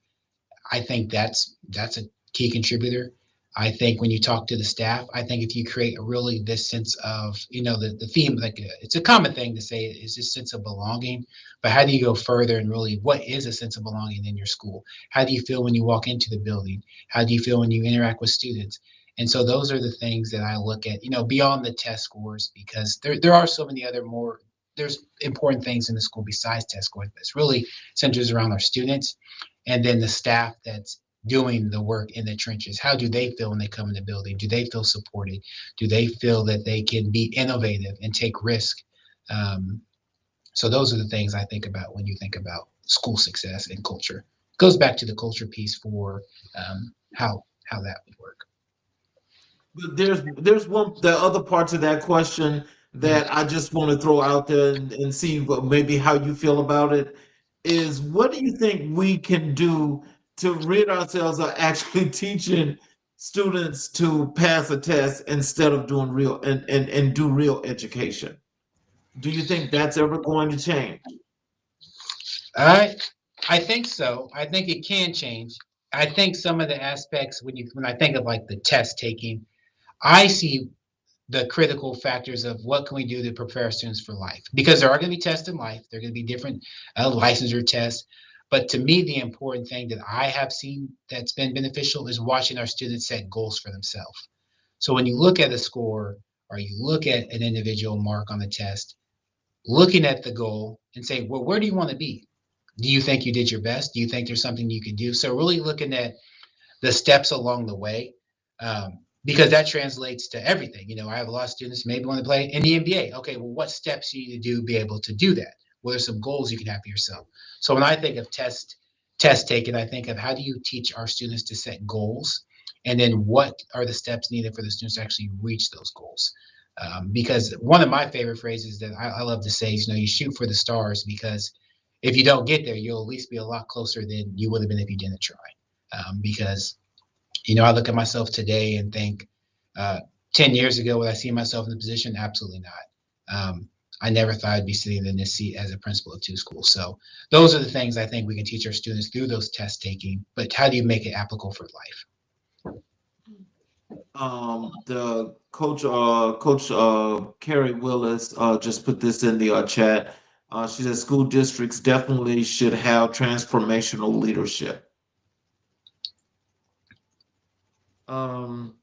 I think that's a key contributor. I think when you talk to the staff, I think if you create a really this sense of, the theme, like it's a common thing to say is this sense of belonging, but how do you go further and really what is a sense of belonging in your school? How do you feel when you walk into the building? How do you feel when you interact with students? And so those are the things that I look at, beyond the test scores, because there are so many other more, there's important things in the school besides test scores, but it's really centers around our students and then the staff that's doing the work in the trenches. How do they feel when they come in the building? Do they feel supported? Do they feel that they can be innovative and take risk? Um, so those are the things I think about when you think about school success and culture. Goes back to the culture piece for how that would work. But there's one the other part to that question Mhm. that I just want to throw out there and see maybe how you feel about it is what do you think we can do to rid ourselves of actually teaching students to pass a test instead of doing real and do real education? Do you think that's ever going to change? I I think so. I think it can change. I think some of the aspects when I think of like the test taking, I see the critical factors of what can we do to prepare students for life, because there are going to be tests in life. There are going to be different licensure tests, but to me the important thing that I have seen that's been beneficial is watching our students set goals for themselves. So when you look at a score or you look at an individual mark on the test, looking at the goal and say, well, where do you want to be? Do you think you did your best? Do you think there's something you could do? So really looking at the steps along the way, because that translates to everything. I have a lot of students maybe want to play in the NBA. Okay, well, what steps you need to do to be able to do that? What are some goals you can have for yourself? So when I think of test taking, I think of how do you teach our students to set goals, and then what are the steps needed for the students to actually reach those goals? Because one of my favorite phrases that I love to say is, you shoot for the stars, because if you don't get there, you'll at least be a lot closer than you would have been if you didn't try. Because I look at myself today and think, 10 years ago, would I see myself in the position? Absolutely not. I never thought I'd be sitting in this seat as a principal of two schools. So those are the things I think we can teach our students through those test taking. But how do you make it applicable for life? The coach Carrie Willis just put this in the chat. She says school districts definitely should have transformational leadership. Um,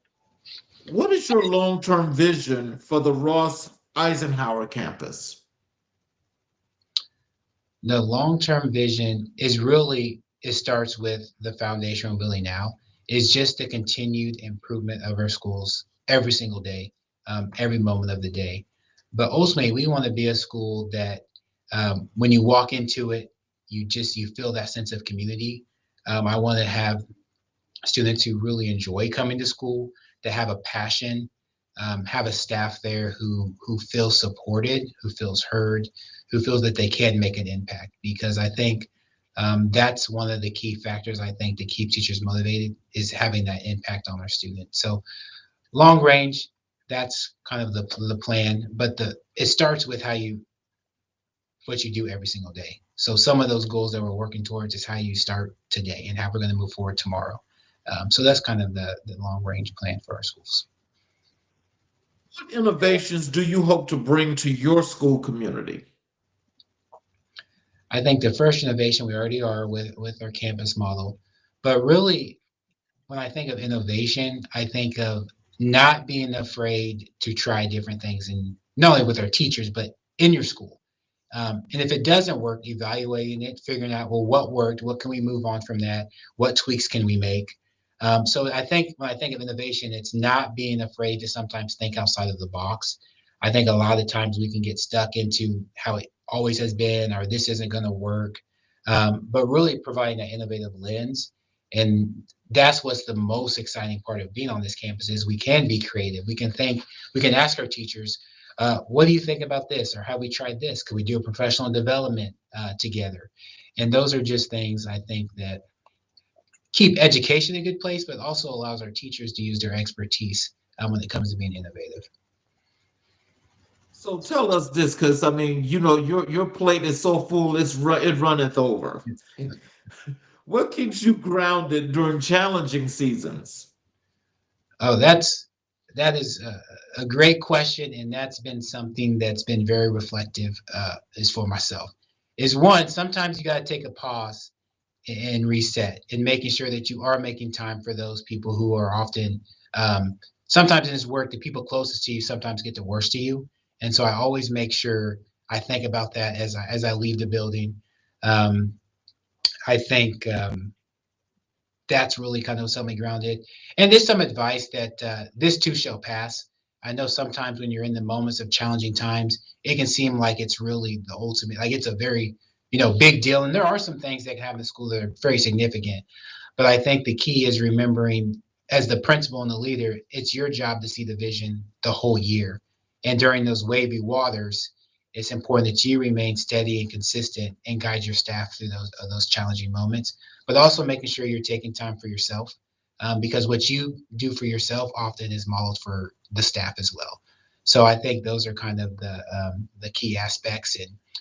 what is your long-term vision for the Ross Eisenhower campus? The long-term vision is really, it starts with the foundation we're building now, is just the continued improvement of our schools every single day, every moment of the day. But ultimately, we want to be a school that, when you walk into it, you feel that sense of community. I want to have students who really enjoy coming to school, that have a passion, have a staff there who feels supported, who feels heard, who feels that they can make an impact. Because I think that's one of the key factors I think to keep teachers motivated, is having that impact on our students. So long range, that's kind of the plan, but it starts with what you do every single day. So some of those goals that we're working towards is how you start today and how we're going to move forward tomorrow. So that's kind of the long range plan for our schools. What innovations do you hope to bring to your school community? I think the first innovation we already are with our campus model, but really when I think of innovation, I think of not being afraid to try different things, and not only with our teachers, but in your school. And if it doesn't work, evaluating it, figuring out, well, what worked, what can we move on from that, what tweaks can we make. So I think when I think of innovation, it's not being afraid to sometimes think outside of the box. I think a lot of times we can get stuck into how it always has been, or this isn't going to work. But really providing that innovative lens, and that's what's the most exciting part of being on this campus is we can be creative. We can think, we can ask our teachers, what do you think about this? Or have we tried this? Could we do a professional development together? And those are just things I think that keep education in a good place, but also allows our teachers to use their expertise when it comes to being innovative. So tell us this, because I mean, your plate is so full, it runneth over. What keeps you grounded during challenging seasons? Oh, that is a great question, and that's been something that's been very reflective. Is for myself. Is one, sometimes you got to take a pause and reset, and making sure that you are making time for those people who are often, sometimes in this work, the people closest to you sometimes get the worst to you, and so I always make sure I think about that as I leave the building. Um, I think that's really kind of something grounded. And there's some advice that this too shall pass. I know sometimes when you're in the moments of challenging times, it can seem like it's really the ultimate, like it's a very, big deal. And there are some things that can happen in school that are very significant. But I think the key is remembering, as the principal and the leader, it's your job to see the vision the whole year. And during those wavy waters, it's important that you remain steady and consistent and guide your staff through those challenging moments, but also making sure you're taking time for yourself, because what you do for yourself often is modeled for the staff as well. So I think those are kind of the key aspects.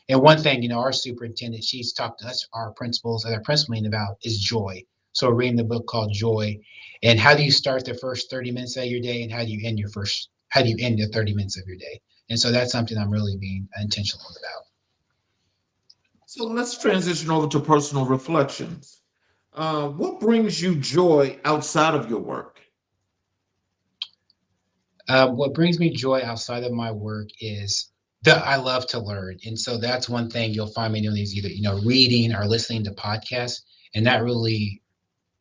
And one thing, our superintendent, she's talked to us, our principals at our principal meeting about is joy. So we're reading the book called Joy, and how do you start the first 30 minutes of your day, and how do you end the 30 minutes of your day? And so that's something I'm really being intentional about. So let's transition over to personal reflections. What brings you joy outside of your work? What brings me joy outside of my work is that I love to learn, and so that's one thing you'll find me doing is either reading or listening to podcasts, and that really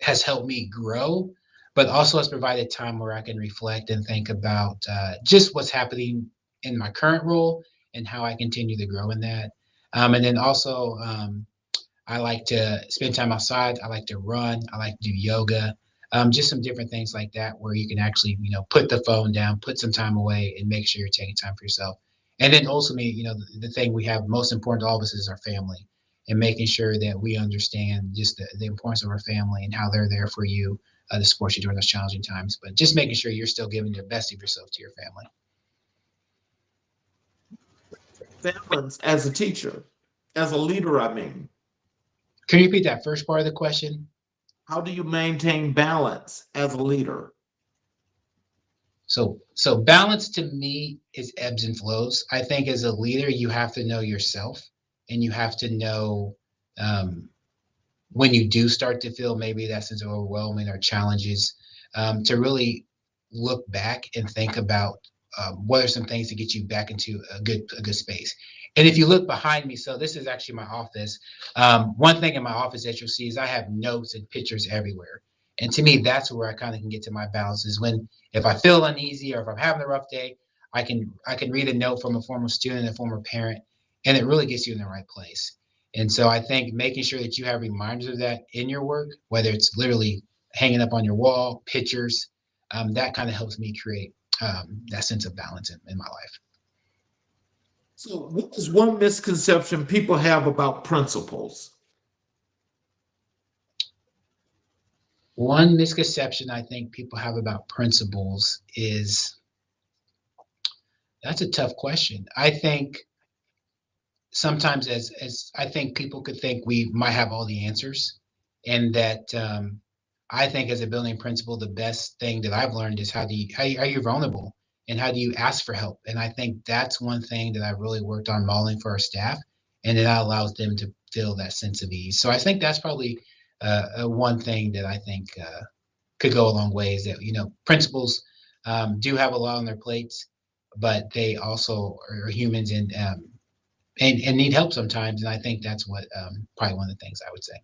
has helped me grow, but also has provided time where I can reflect and think about just what's happening in my current role and how I continue to grow in that. And then also, I like to spend time outside. I like to run. I like to do yoga. Just some different things like that where you can actually, put the phone down, put some time away, and make sure you're taking time for yourself. And then ultimately, the thing we have most important to all of us is our family, and making sure that we understand just the importance of our family and how they're there for you to support you during those challenging times. But just making sure you're still giving the best of yourself to your family. Balance as a teacher, as a leader, I mean. Can you repeat that first part of the question? How do you maintain balance as a leader? So balance to me is ebbs and flows. I think as a leader, you have to know yourself, and you have to know um, when you do start to feel maybe that sense of overwhelming or challenges, to really look back and think about what are some things to get you back into a good space. And if you look behind me, so this is actually my office. One thing in my office that you'll see is I have notes and pictures everywhere. And to me, that's where I kind of can get to my balance is when if I feel uneasy or if I'm having a rough day, I can read a note from a former student, a former parent, and it really gets you in the right place. And so I think making sure that you have reminders of that in your work, whether it's literally hanging up on your wall, pictures, that kind of helps me create that sense of balance in my life. So, what is one misconception people have about principles? One misconception I think people have about principles is that's a tough question. I think sometimes as I think people could think we might have all the answers, and that I think as a building principal, the best thing that I've learned is are you vulnerable, and how do you ask for help? And I think that's one thing that I've really worked on modeling for our staff, and that allows them to feel that sense of ease. So I think that's probably one thing that I think could go a long way is that principals do have a lot on their plates, but they also are humans, and and need help sometimes. And I think that's what probably one of the things I would say.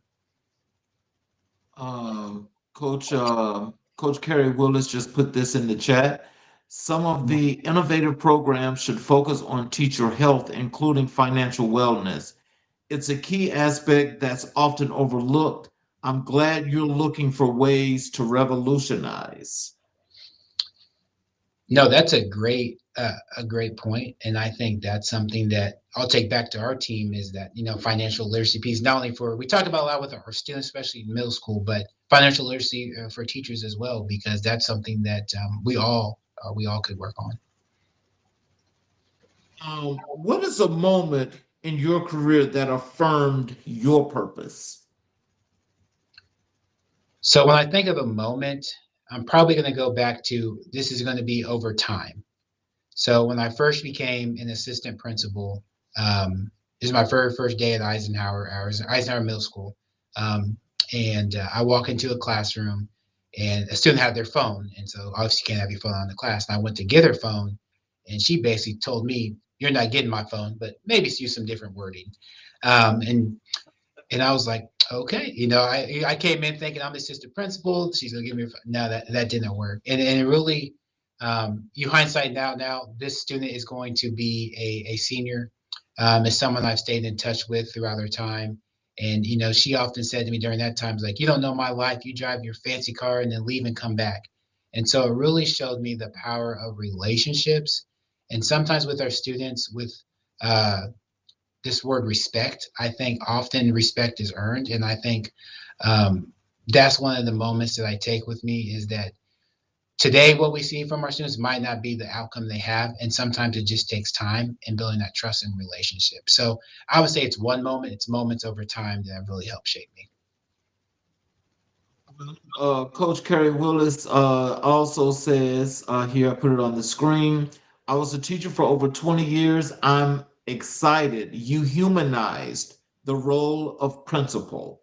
Uh, Coach Kerry Willis just put this in the chat. Some of the innovative programs should focus on teacher health, including financial wellness. It's a key aspect that's often overlooked. I'm glad you're looking for ways to revolutionize. No, that's a great point, and I think that's something that I'll take back to our team is that financial literacy piece. Not only for we talk about a lot with our students, especially in middle school, but financial literacy for teachers as well, because that's something that we all could work on. What is a moment in your career that affirmed your purpose? So when I think of a moment, I'm probably going to go back to this is going to be over time. So when I first became an assistant principal, this is my very first day at Eisenhower Middle School, um, and I walk into a classroom, and a student had their phone, and so obviously you can't have your phone on in the class. And I went to get her phone, and she basically told me, "You're not getting my phone," but maybe use some different wording. And I was like, okay, I came in thinking I'm the assistant principal. She's gonna give me no, that didn't work. And it really, you hindsight now this student is going to be a senior, is someone I've stayed in touch with throughout our time. And she often said to me during that time, like, you don't know my life. You drive your fancy car and then leave and come back. And so it really showed me the power of relationships. And sometimes with our students, with uh, this word respect. I think often respect is earned, and I think um, that's one of the moments that I take with me is that today what we see from our students might not be the outcome they have, and sometimes it just takes time in building that trust and relationship. So I would say it's one moment, it's moments over time that have really helped shape me. Coach Kerry Willis also says here, I put it on the screen. I was a teacher for over 20 years. I'm excited. You humanized the role of principal.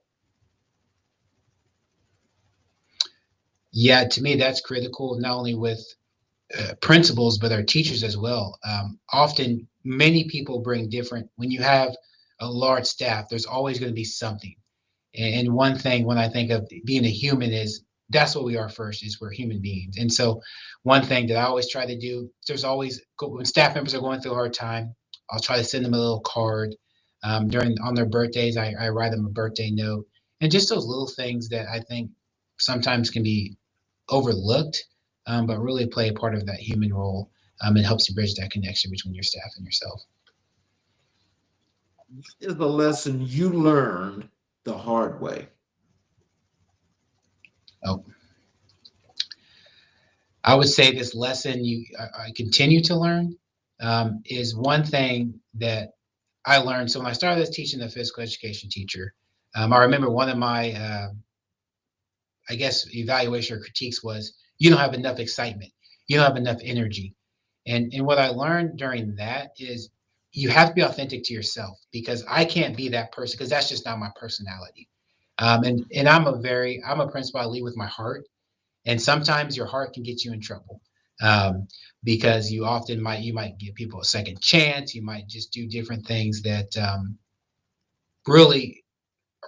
Yeah, to me that's critical, not only with principals but our teachers as well. Often many people bring different. When you have a large staff, there's always going to be something. And one thing when I think of being a human is that's what we are first, is we're human beings. And so one thing that I always try to do, there's always when staff members are going through a hard time, I'll try to send them a little card. During on their birthdays, I write them a birthday note, and just those little things that I think sometimes can be overlooked, but really play a part of that human role. It helps to bridge that connection between your staff and yourself. Is a lesson you learned the hard way. Oh, I would say this lesson I continue to learn is one thing that I learned. So when I started as teaching the physical education teacher, I remember one of my, I guess, evaluation or critiques was you don't have enough excitement, you don't have enough energy, and what I learned during that is you have to be authentic to yourself because I can't be that person because that's just not my personality. And I'm a principal. I lead with my heart, and sometimes your heart can get you in trouble um, because you might give people a second chance. You might just do different things that really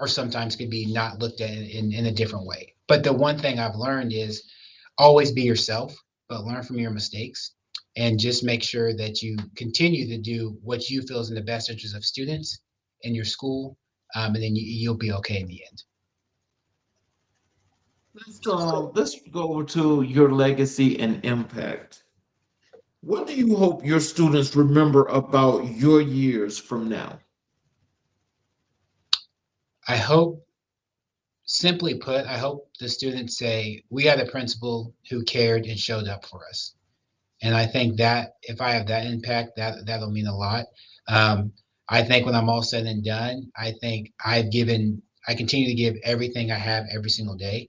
or sometimes can be not looked at in a different way. But the one thing I've learned is always be yourself, but learn from your mistakes and just make sure that you continue to do what you feel is in the best interest of students in your school, and then you'll be okay in the end. Let's go over to your legacy and impact. What do you hope your students remember about your years from now? I hope, simply put, I hope the students say, we had a principal who cared and showed up for us. And I think that if I have that impact, that'll mean a lot. Um, I think when I'm all said and done, I think I continue to give everything I have every single day.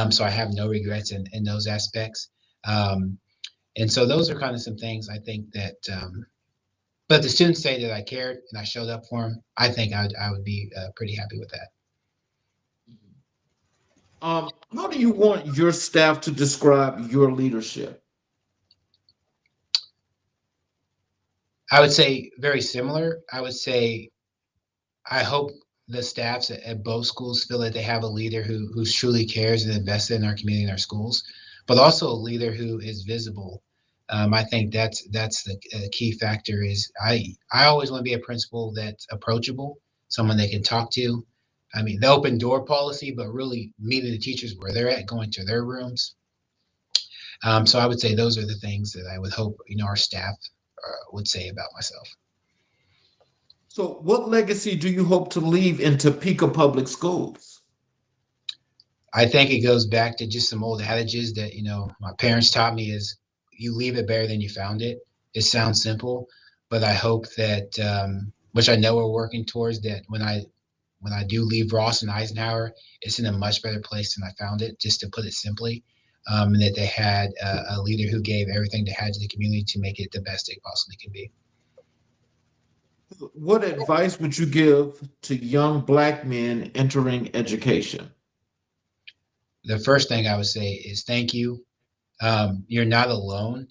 So I have no regrets in those aspects. Um, and so those are kind of some things I think that, but the students say that I cared and I showed up for them. I think I would be pretty happy with that. How do you want your staff to describe your leadership? I would say very similar. I would say I hope the staffs at both schools feel that they have a leader who truly cares and invested in our community and our schools, but also a leader who is visible. I think that's the key factor. Is I always want to be a principal that's approachable, someone they can talk to. I mean, the open door policy, but really meeting the teachers where they're at, going to their rooms. So I would say those are the things that I would hope our staff would say about myself. So, what legacy do you hope to leave in Topeka Public Schools? I think it goes back to just some old adages that my parents taught me is you leave it better than you found it. It sounds simple, but I hope that which I know we're working towards that when I do leave Ross and Eisenhower, it's in a much better place than I found it, just to put it simply. And that they had a leader who gave everything they had to the community to make it the best it possibly can be. What advice would you give to young Black men entering education? The first thing I would say is thank you. You're not alone.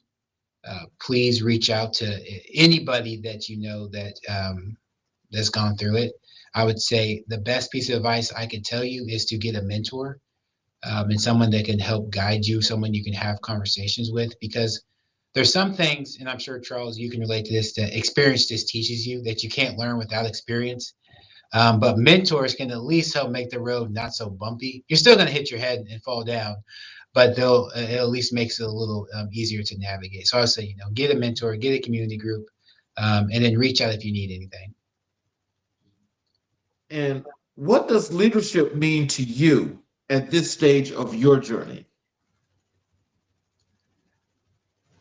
Please reach out to anybody that you know that's gone through it. I would say the best piece of advice I could tell you is to get a mentor, and someone that can help guide you, someone you can have conversations with, because there's some things, and I'm sure Charles, you can relate to this, that experience just teaches you that you can't learn without experience. But mentors can at least help make the road not so bumpy. You're still going to hit your head and fall down, but they'll it at least makes it a little easier to navigate. So I would say, get a mentor, get a community group, and then reach out if you need anything. And what does leadership mean to you at this stage of your journey?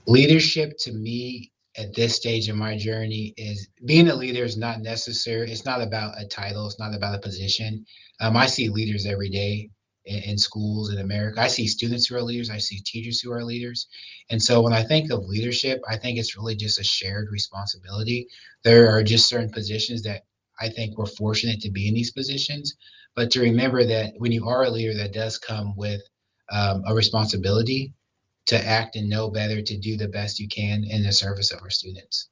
Leadership to me at this stage in my journey is being a leader is not necessary. It's not about a title. It's not about a position. I see leaders every day in schools in America. I see students who are leaders. I see teachers who are leaders. And so when I think of leadership, I think it's really just a shared responsibility. There are just certain positions that I think we're fortunate to be in these positions. But to remember that when you are a leader, that does come with a responsibility to act and know better, to do the best you can in the service of our students.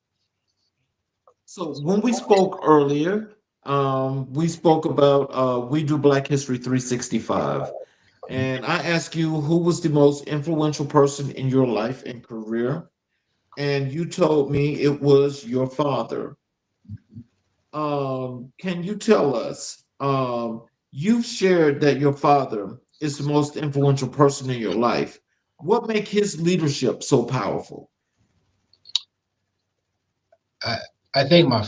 So, when we spoke earlier, we spoke about We Do Black History 365. And I asked you who was the most influential person in your life and career. And you told me it was your father. Can you tell us? You've shared that your father is the most influential person in your life. What make his leadership so powerful? I, I think I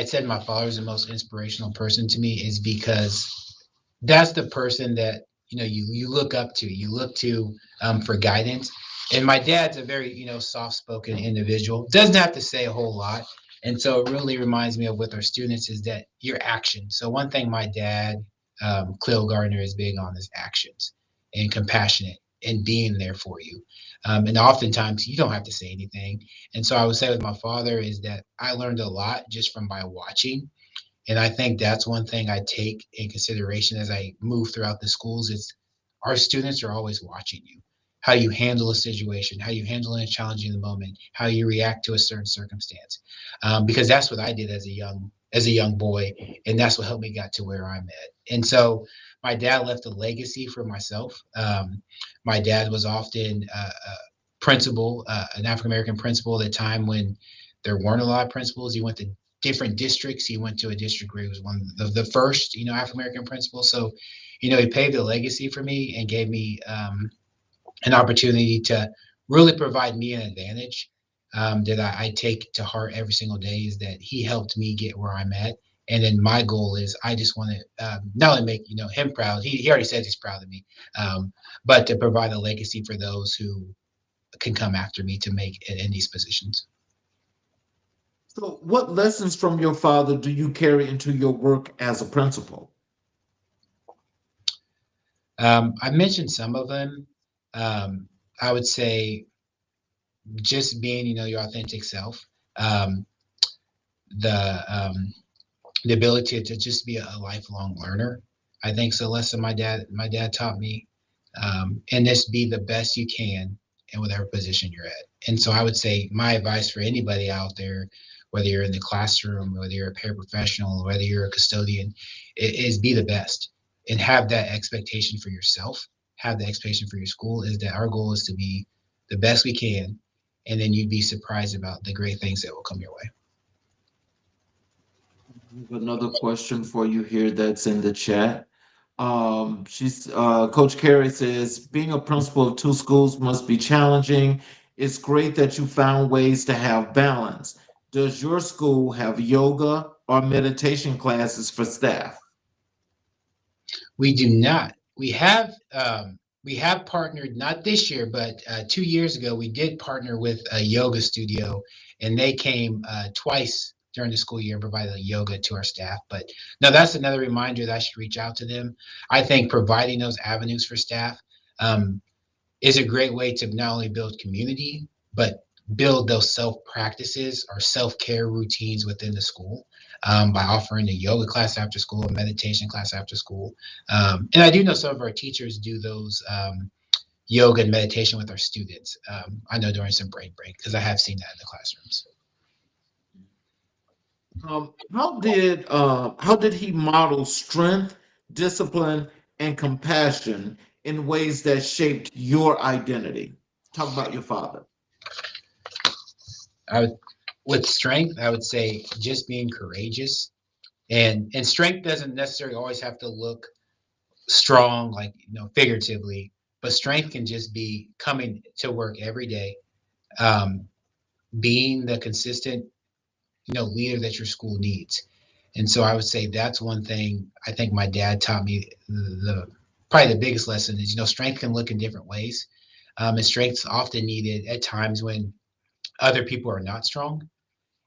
said my father's the most inspirational person to me is because that's the person that you look up to, you look to for guidance. And my dad's a very soft-spoken individual, doesn't have to say a whole lot. And so it really reminds me of with our students is that your action. So one thing my dad, Cleo Gardner, is big on is actions and compassionate and being there for you. And oftentimes you don't have to say anything. And so I would say with my father is that I learned a lot just from by watching, and I think that's one thing I take in consideration as I move throughout the schools is our students are always watching you, how you handle a situation, how you handle a challenging moment, how you react to a certain circumstance. Because that's what I did as a young boy, and that's what helped me get to where I'm at. And so my dad left a legacy for myself. My dad was often a principal, an African American principal at a time when there weren't a lot of principals. He went to different districts. He went to a district where he was one of the first, African American principals. So, he paved a legacy for me and gave me an opportunity to really provide me an advantage that I take to heart every single day. Is that he helped me get where I'm at. And then my goal is I just want to not only make him proud. He already says he's proud of me, but to provide a legacy for those who can come after me to make it in these positions. So, what lessons from your father do you carry into your work as a principal? I mentioned some of them. I would say just being, your authentic self, um, the ability to just be a lifelong learner. I think it's a lesson my dad taught me, and just be the best you can in whatever position you're at. And so I would say my advice for anybody out there, whether you're in the classroom, whether you're a paraprofessional, whether you're a custodian, is be the best and have that expectation for yourself, have the expectation for your school, is that our goal is to be the best we can. And then you'd be surprised about the great things that will come your way. I have another question for you here that's in the chat. Coach Carey says, being a principal of two schools must be challenging. It's great that you found ways to have balance. Does your school have yoga or meditation classes for staff? We do not. We have partnered, not this year, but 2 years ago, we did partner with a yoga studio, and they came twice during the school year and provided yoga to our staff. But no, that's another reminder that I should reach out to them. I think providing those avenues for staff um, is a great way to not only build community, but build those self practices or self care routines within the school by offering a yoga class after school, a meditation class after school. And I do know some of our teachers do those yoga and meditation with our students. I know during some break because I have seen that in the classrooms. How did he model strength, discipline, and compassion in ways that shaped your identity? Talk about your father. I would, with strength, I would say just being courageous, and strength doesn't necessarily always have to look strong, like figuratively, but strength can just be coming to work every day, um, being the consistent leader that your school needs. And so I would say that's one thing I think my dad taught me. The Probably the biggest lesson is strength can look in different ways, and strength's often needed at times when other people are not strong.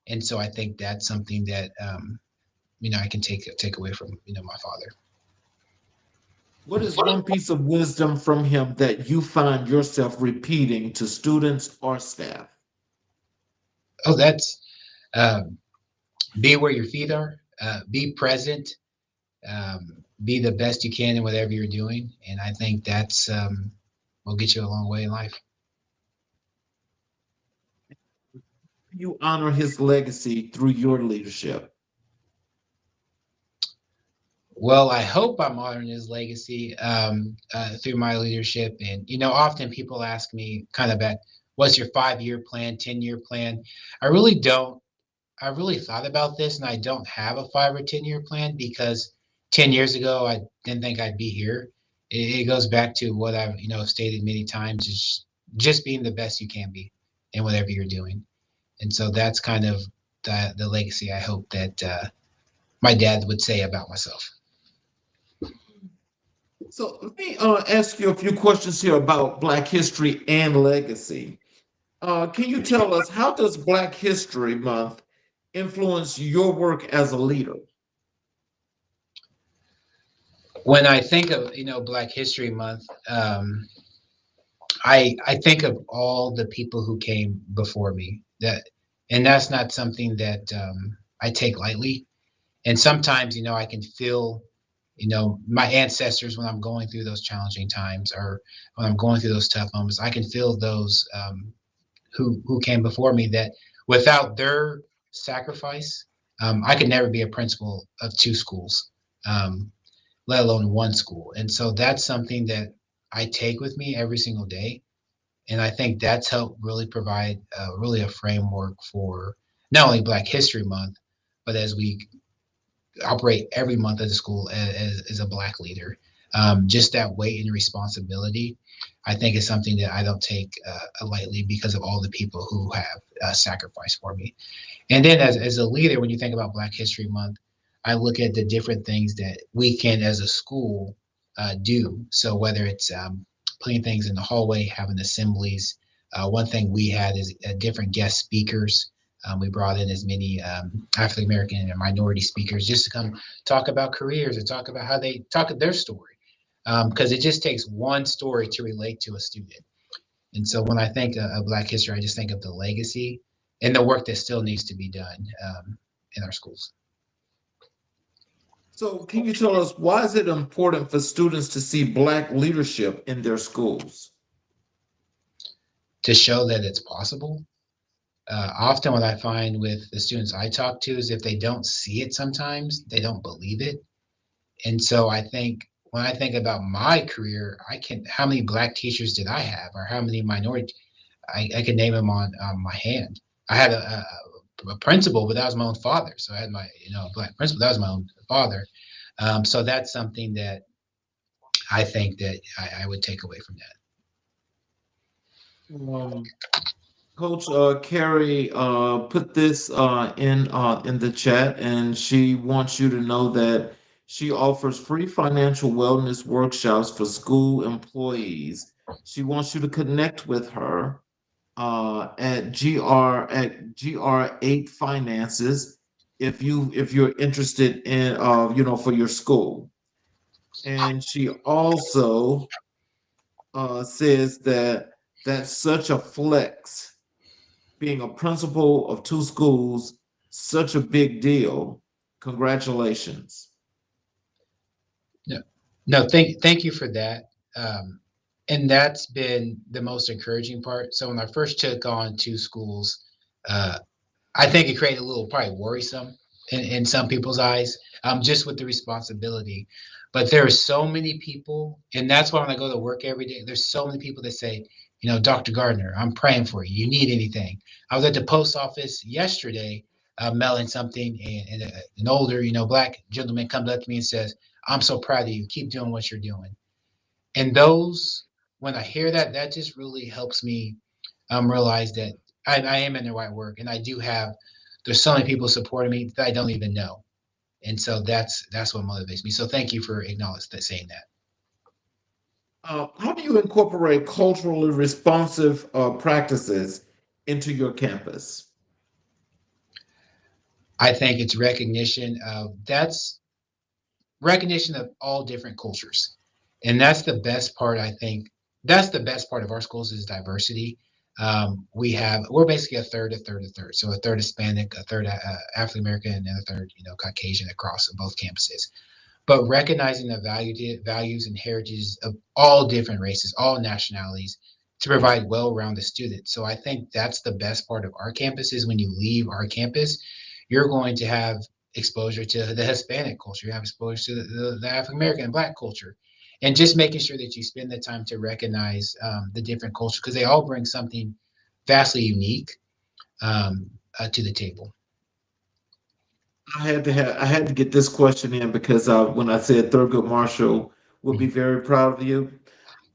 And so I think that's something that I can take away from my father. What is one piece of wisdom from him that you find yourself repeating to students or staff? Oh, that's um, be where your feet are, be present, be the best you can in whatever you're doing, and I think that's will get you a long way in life. You honor his legacy through your leadership. Well, I hope I'm honoring his legacy through my leadership. And often people ask me kind of at what's your 5-year plan, 10-year plan. I really don't. I really thought about this, and I don't have a 5 or 10-year plan because 10 years ago I didn't think I'd be here. It goes back to what I've stated many times: is just being the best you can be in whatever you're doing. And so that's kind of the legacy I hope that my dad would say about myself. So let me ask you a few questions here about Black history and legacy. Can you tell us, how does Black History Month influence your work as a leader? When I think of Black History Month, I think of all the people who came before me. And that's not something that I take lightly. And sometimes I can feel my ancestors when I'm going through those challenging times, or when I'm going through those tough moments. I can feel those who came before me, that without their sacrifice, I could never be a principal of two schools. Let alone one school. And so that's something that I take with me every single day. And I think that's helped really provide really a framework for not only Black History Month, but as we operate every month at the school as a Black leader. Just that weight and responsibility, I think, is something that I don't take lightly because of all the people who have sacrificed for me. And then as a leader, when you think about Black History Month, I look at the different things that we can, as a school, do. So whether it's putting things in the hallway, having assemblies. One thing we had is different guest speakers. We brought in as many African American and minority speakers just to come talk about careers and talk about how they talk their story. Because it just takes one story to relate to a student. And so when I think of Black history, I just think of the legacy and the work that still needs to be done in our schools. So can you tell us, why is it important for students to see Black leadership in their schools? to show that it's possible. Often what I find with the students I talk to is if they don't see it sometimes, they don't believe it. And so I think when I think about my career, how many black teachers did I have, or how many minority? I can name them on my hand. I had a principal, but that was my own father. So I had my, black principal, that was my own father. So that's something that I think that I would take away from Um, Coach Carrie put this in the chat, and she wants you to know that she offers free financial wellness workshops for school employees. She wants you to connect with her at GR8 Finances if you're interested in for your school. And she also says that that's such a flex, being a principal of two schools, such a big deal. Congratulations. that. No, thank you for that. And that's been the most encouraging part. So when I first took on two schools, uh, I think it created a little probably worrisome in some people's eyes, just with the responsibility. But there are so many people, and that's why when I go to work every day, there's so many people that say, Dr. Gardner, I'm praying for you. You need anything? I was at the post office yesterday, mailing something, and an older, black gentleman comes up to me and says, "I'm so proud of you. Keep doing what you're doing." And when I hear that, that just really helps me realize that I am in the right work, and there's so many people supporting me that I don't even know, and so that's what motivates me. So thank you for acknowledging that, saying that. How do you incorporate culturally responsive practices into your campus? I think it's recognition of all different cultures, and that's the best part. I think that's the best part of our schools is diversity. We're basically a third. So a third Hispanic, a third African American, and a third Caucasian across both campuses. But recognizing the values and heritages of all different races, all nationalities, to provide well-rounded students. So I think that's the best part of our campus is when you leave our campus, you're going to have exposure to the Hispanic culture, you have exposure to the African American and Black culture, and just making sure that you spend the time to recognize the different cultures because they all bring something vastly unique to the table. I had to get this question in because when I said Thurgood Marshall would be Mhm. very proud of you,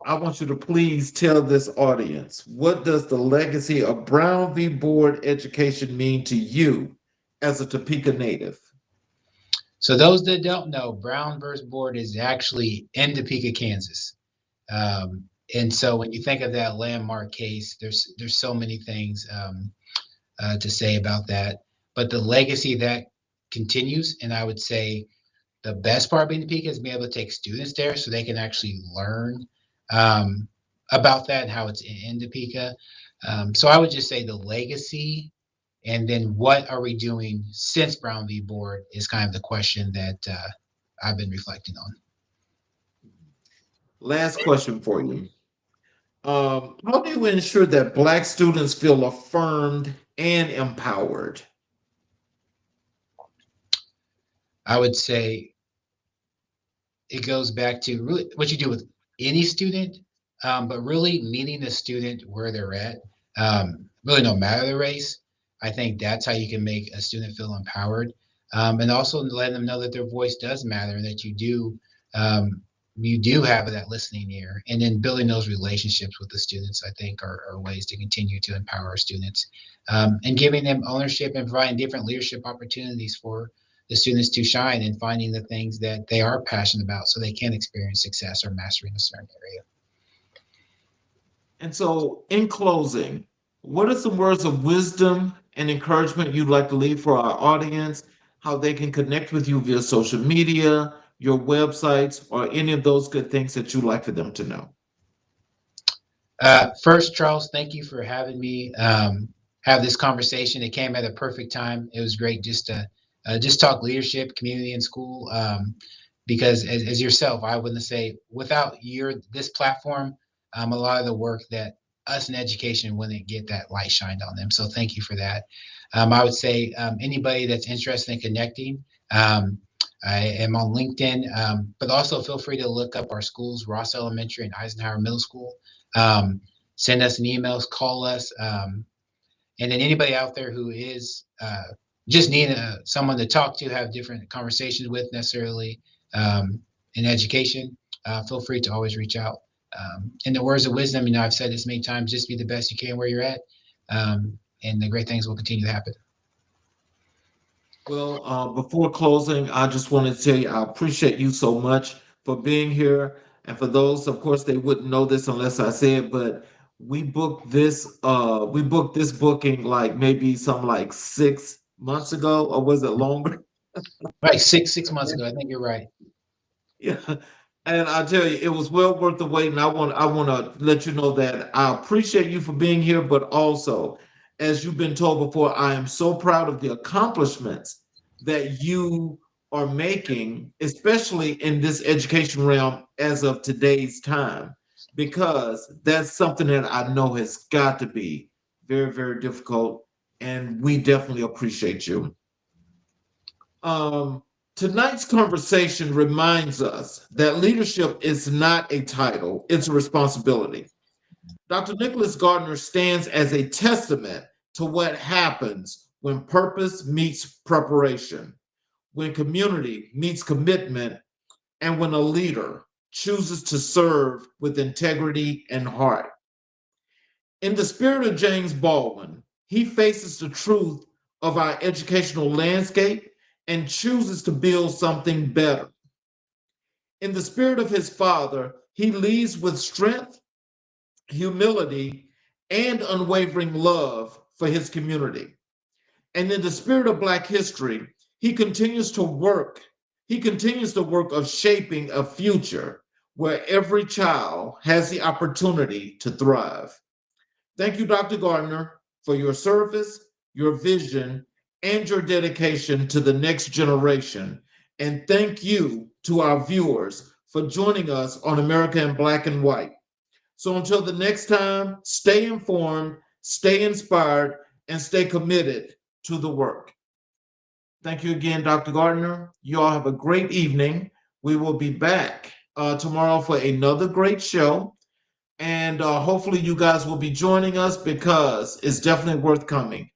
I want you to please tell this audience, what does the legacy of Brown v. Board education mean to you as a Topeka native? So those that don't know, Brown versus Board is actually in Topeka, Kansas. And so when you think of that landmark case, there's so many things to say about that. But the legacy that continues, and I would say the best part of being Topeka is being able to take students there so they can actually learn um, about that and how it's in Topeka. So I would just say the legacy, and then what are we doing since Brown v. Board is kind of the question that I've been reflecting on. Last question for you. How do you ensure that Black students feel affirmed and empowered? I would say it goes back to really what you do with any student, but really meeting the student where they're at. Really, no matter the race, I think that's how you can make a student feel empowered, and also letting them know that their voice does matter and that um, you do have that listening ear, and then building those relationships with the students. I think are ways to continue to empower our students, and giving them ownership and providing different leadership opportunities for the students to shine and finding the things that they are passionate about so they can experience success or mastery in a certain area. And so, in closing, what are some words of wisdom and encouragement you'd like to leave for our audience? How they can connect with you via social media, your websites, or any of those good things that you'd like for them to know? First, Charles, thank you for having me have this conversation. It came at a perfect time. It was great just to just talk leadership, community, and school. Because as yourself, I wouldn't say without this platform, a lot of the work that us in education wouldn't get that light shined on them. So thank you for that. I would say anybody that's interested in connecting, I am on LinkedIn, but also feel free to look up our schools, Ross Elementary and Eisenhower Middle School. Send us an email, call us, and then anybody out there who is just needing someone to talk to, have different conversations with necessarily in education, feel free to always reach out. In the words of wisdom, I've said this many times, just be the best you can where you're at, and the great things will continue to happen. Well, before closing, I just want to tell you I appreciate you so much for being here. And for those, of course, they wouldn't know this unless I say it, but we booked this booking like maybe some like 6 months ago, or was it longer? Right, six months ago, I think you're right. Yeah. And I tell you, it was well worth the wait. And I want to let you know that I appreciate you for being here, but also, as you've been told before, I am so proud of the accomplishments that you are making, especially in this education realm as of today's time, because that's something that I know has got to be very, very difficult. And we definitely appreciate you. Um, Tonight's conversation reminds us that leadership is not a title, it's a responsibility. Dr. Nicholas Gardner stands as a testament to what happens when purpose meets preparation, when community meets commitment, and when a leader chooses to serve with integrity and heart. In the spirit of James Baldwin, he faces the truth of our educational landscape and chooses to build something better. In the spirit of his father, he leads with strength, humility, and unwavering love for his community. And in the spirit of Black history, he continues to work. He continues the work of shaping a future where every child has the opportunity to thrive. Thank you, Dr. Gardner, for your service, your vision, and your dedication to the next generation. And thank you to our viewers for joining us on America in Black and White. So until the next time, stay informed, stay inspired, and stay committed to the work. Thank you again, Dr. Gardner. You all have a great evening. We will be back tomorrow for another great show. And hopefully, you guys will be joining us because it's definitely worth coming.